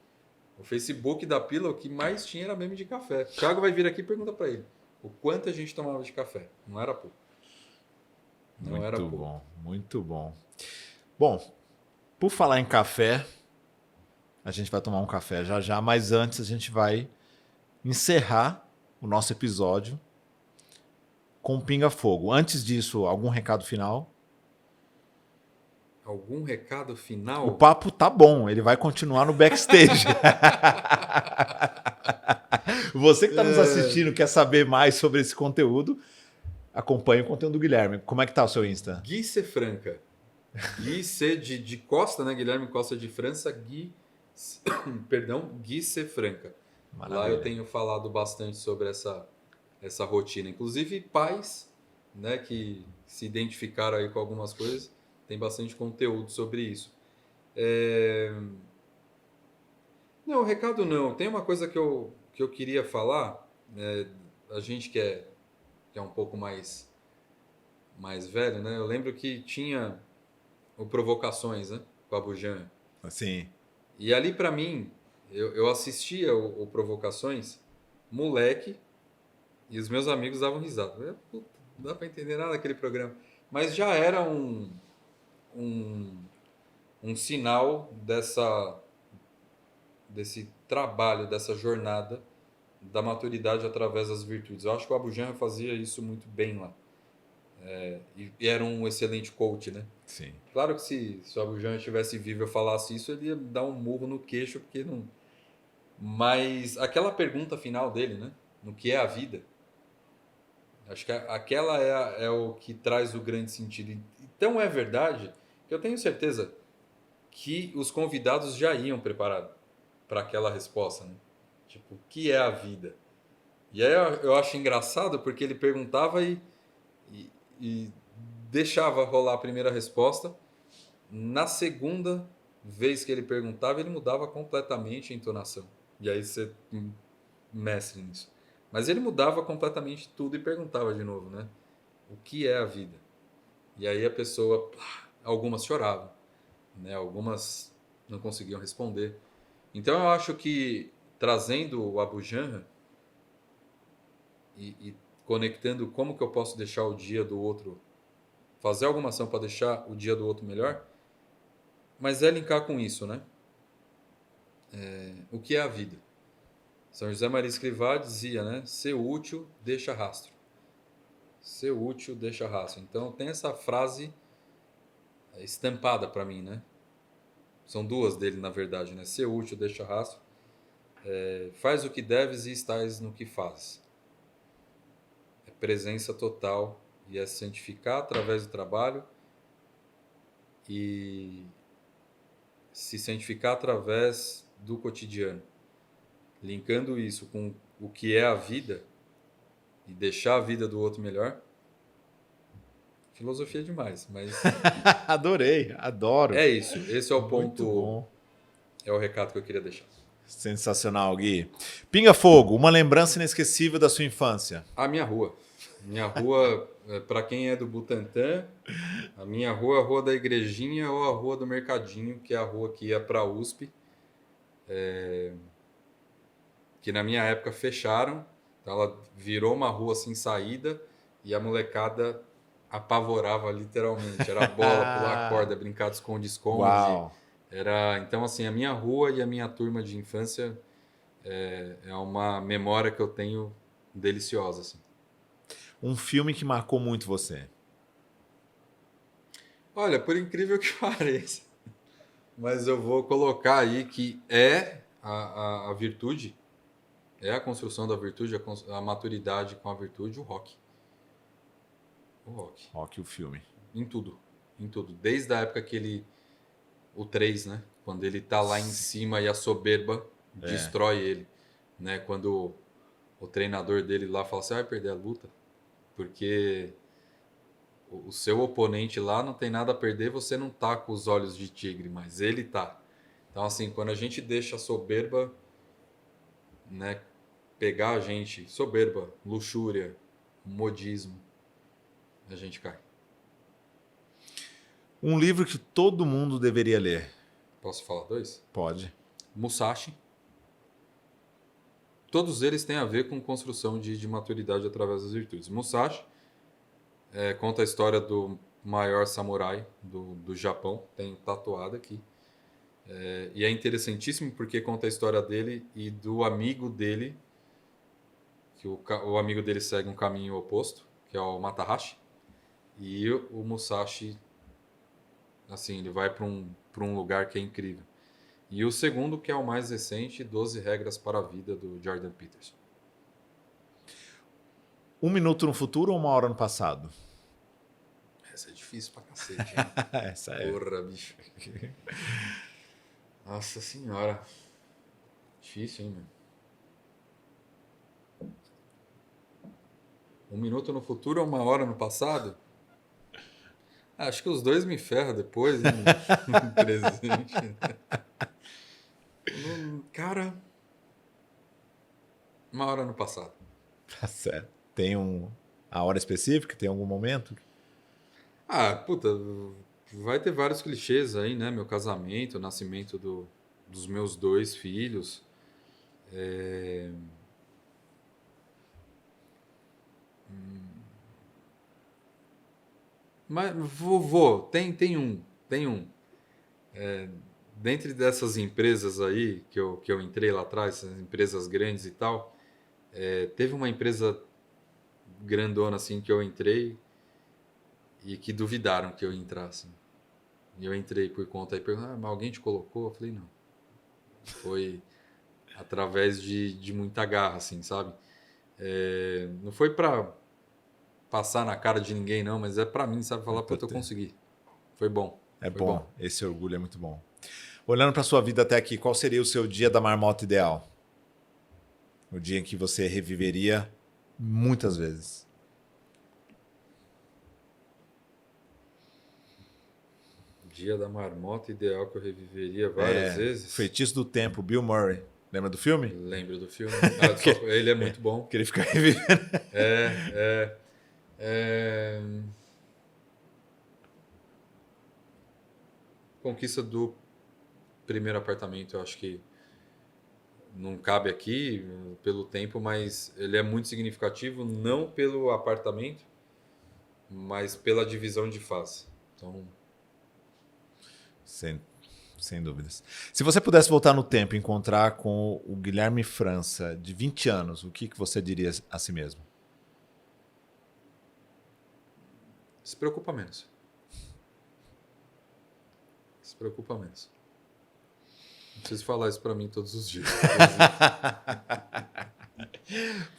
O Facebook da pílula, o que mais tinha era meme de café. O Thiago vai vir aqui e pergunta pra ele o quanto a gente tomava de café. Não era pouco. Não era pouco. Muito bom, muito bom. Bom, por falar em café, a gente vai tomar um café já já, mas antes a gente vai encerrar o nosso episódio com Pinga Fogo. Antes disso, algum recado final? Algum recado final? O papo tá bom, ele vai continuar no backstage. Você que está nos assistindo, quer saber mais sobre esse conteúdo, acompanhe o conteúdo do Guilherme. Como é que tá o seu Insta? Gui C. Franca. Gui C. de Costa, né? Guilherme Costa de França. Gui C. Franca. Maravilha. Lá eu tenho falado bastante sobre essa rotina. Inclusive pais, né, que se identificaram aí com algumas coisas, tem bastante conteúdo sobre isso. Não, recado não. Tem uma coisa que eu queria falar. A gente que é um pouco mais velho, né? Eu lembro que tinha o Provocações, né? Com a Bujan. Sim. E ali, para mim, eu assistia o Provocações, moleque, e os meus amigos davam risada. Puta, não dá para entender nada daquele programa. Mas já era um sinal desse trabalho, dessa jornada da maturidade através das virtudes. Eu acho que o Abu Janra fazia isso muito bem lá. E era um excelente coach, né? Sim. Claro que se o Abu Janra estivesse vivo e eu falasse isso, ele ia dar um murro no queixo, porque não... Mas aquela pergunta final dele, né? No que é a vida? Acho que aquela é o que traz o grande sentido. Então é verdade que eu tenho certeza que os convidados já iam preparados para aquela resposta, né? Tipo, o que é a vida? E aí eu acho engraçado porque ele perguntava e deixava rolar a primeira resposta. Na segunda vez que ele perguntava, ele mudava completamente a entonação. E aí você mestre nisso. Mas ele mudava completamente tudo e perguntava de novo, né? O que é a vida? E aí a pessoa, algumas choravam, né? Algumas não conseguiam responder. Então eu acho que trazendo o Abu Janra e conectando como que eu posso deixar o dia do outro, fazer alguma ação para deixar o dia do outro melhor, mas linkar com isso, né? O que é a vida? São José Maria Escrivá dizia, né? Ser útil, deixa rastro. Ser útil, deixa rastro. Então tem essa frase estampada para mim, né? São duas dele, na verdade, né? Ser útil, deixa rastro. Faz o que deves e estás no que fazes. É presença total e é santificar através do trabalho e se santificar através do cotidiano. Linkando isso com o que é a vida e deixar a vida do outro melhor. Filosofia demais, mas... Adorei, adoro. É isso, esse é o ponto, Muito bom. É o recado que eu queria deixar. Sensacional, Gui. Pinga Fogo, uma lembrança inesquecível da sua infância. A minha rua. Minha rua, para quem é do Butantã, a minha rua é a Rua da Igrejinha ou a Rua do Mercadinho, que é a rua que ia para a USP. Que na minha época fecharam, então ela virou uma rua sem saída e a molecada apavorava literalmente. Era bola, pular corda, brincar de esconde-esconde, Uau. Então, assim, a minha rua e a minha turma de infância é uma memória que eu tenho deliciosa, assim. Um filme que marcou muito você. Olha, por incrível que pareça, mas eu vou colocar aí que é a virtude, é a construção da virtude, a maturidade com a virtude, o rock. O rock. Rock, o filme. Em tudo. Em tudo. Desde a época que o 3, né? Quando ele tá lá em cima e a soberba destrói ele. Né? Quando o treinador dele lá fala: você vai perder a luta, porque o seu oponente lá não tem nada a perder, você não tá com os olhos de tigre, mas ele tá. Então, assim, quando a gente deixa a soberba, né, pegar a gente, soberba, luxúria, modismo, a gente cai. Um livro que todo mundo deveria ler. Posso falar 2? Pode. Musashi. Todos eles têm a ver com construção de maturidade através das virtudes. Musashi conta a história do maior samurai do Japão, tem tatuado aqui. E é interessantíssimo porque conta a história dele e do amigo dele, que o amigo dele segue um caminho oposto, que é o Matahashi. E o Musashi, assim, ele vai para um lugar que é incrível. E o segundo, que é o mais recente, 12 Regras para a Vida, do Jordan Peterson. 1 minuto no futuro ou 1 hora no passado? Essa é difícil pra cacete, hein? Essa é. Porra, bicho. Nossa senhora. Difícil, hein, meu? 1 minuto no futuro ou 1 hora no passado? Acho que os dois me ferram depois, hein? No presente. Cara, 1 hora no passado. Tá certo. Tem a hora específica? Tem algum momento? Puta, vai ter vários clichês aí, né? Meu casamento, o nascimento dos meus 2 filhos. Mas tem um. Dentre dessas empresas aí que eu entrei lá atrás, essas empresas grandes e tal, teve uma empresa grandona assim que eu entrei e que duvidaram que eu entrasse. E eu entrei por conta e perguntaram: mas alguém te colocou? Eu falei: não. Foi através de muita garra, assim, sabe? Não foi pra passar na cara de ninguém, não, mas é pra mim, sabe? Falar: puta, eu consegui. Foi bom. Foi bom. Esse orgulho é muito bom. Olhando para sua vida até aqui, qual seria o seu dia da marmota ideal? O dia em que você reviveria muitas vezes. Dia da marmota ideal que eu reviveria várias vezes. Feitiço do Tempo, Bill Murray. Lembra do filme? Lembro do filme. Ele é muito bom. Que ele fica revivendo. Conquista do primeiro apartamento, eu acho que não cabe aqui pelo tempo, mas ele é muito significativo, não pelo apartamento, mas pela divisão de fase. Então, sem dúvidas. Se você pudesse voltar no tempo e encontrar com o Guilherme França, de 20 anos, o que você diria a si mesmo? Se preocupa menos. Se preocupa menos. Não preciso falar isso para mim todos os dias.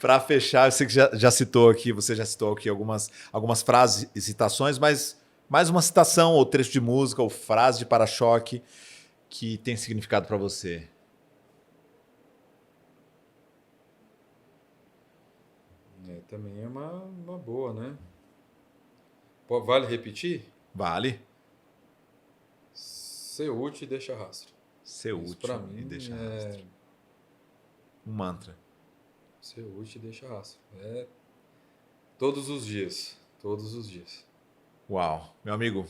Para fechar, eu sei que você já citou aqui algumas frases e citações, mas mais uma citação, ou trecho de música, ou frase de para-choque que tem significado para você. Também é uma boa, né? Vale repetir? Vale. Ser útil e deixa rastro. Ser útil e deixa rastro. Um mantra. Ser útil e deixa rastro. Todos os dias. Todos os dias. Uau. Meu amigo,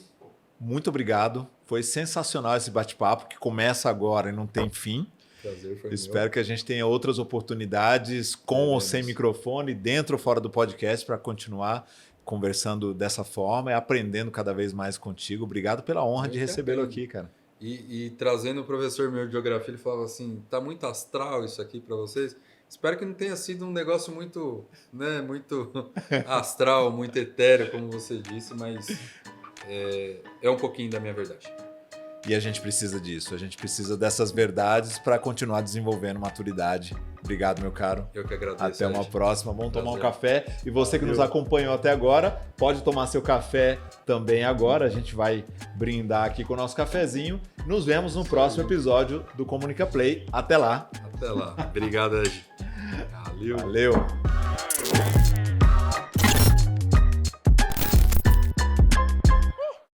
muito obrigado. Foi sensacional esse bate-papo que começa agora e não tem fim. Prazer, foi Espero que a gente tenha outras oportunidades com ou sem microfone, dentro ou fora do podcast, para continuar conversando dessa forma e aprendendo cada vez mais contigo. Obrigado pela honra de recebê-lo aqui, cara. E trazendo o professor meu de geografia, ele falava assim, tá muito astral isso aqui para vocês? Espero que não tenha sido um negócio muito, né, muito astral, muito etéreo, como você disse, mas é um pouquinho da minha verdade. E a gente precisa disso, a gente precisa dessas verdades para continuar desenvolvendo maturidade. Obrigado, meu caro. Eu que agradeço. Até uma próxima. Vamos tomar um café. E você que Valeu. nos acompanhou até agora, pode tomar seu café também agora. A gente vai brindar aqui com o nosso cafezinho. Nos vemos no próximo episódio do Comunica Play. Até lá. Até lá. Obrigado, Ed. Valeu. Valeu.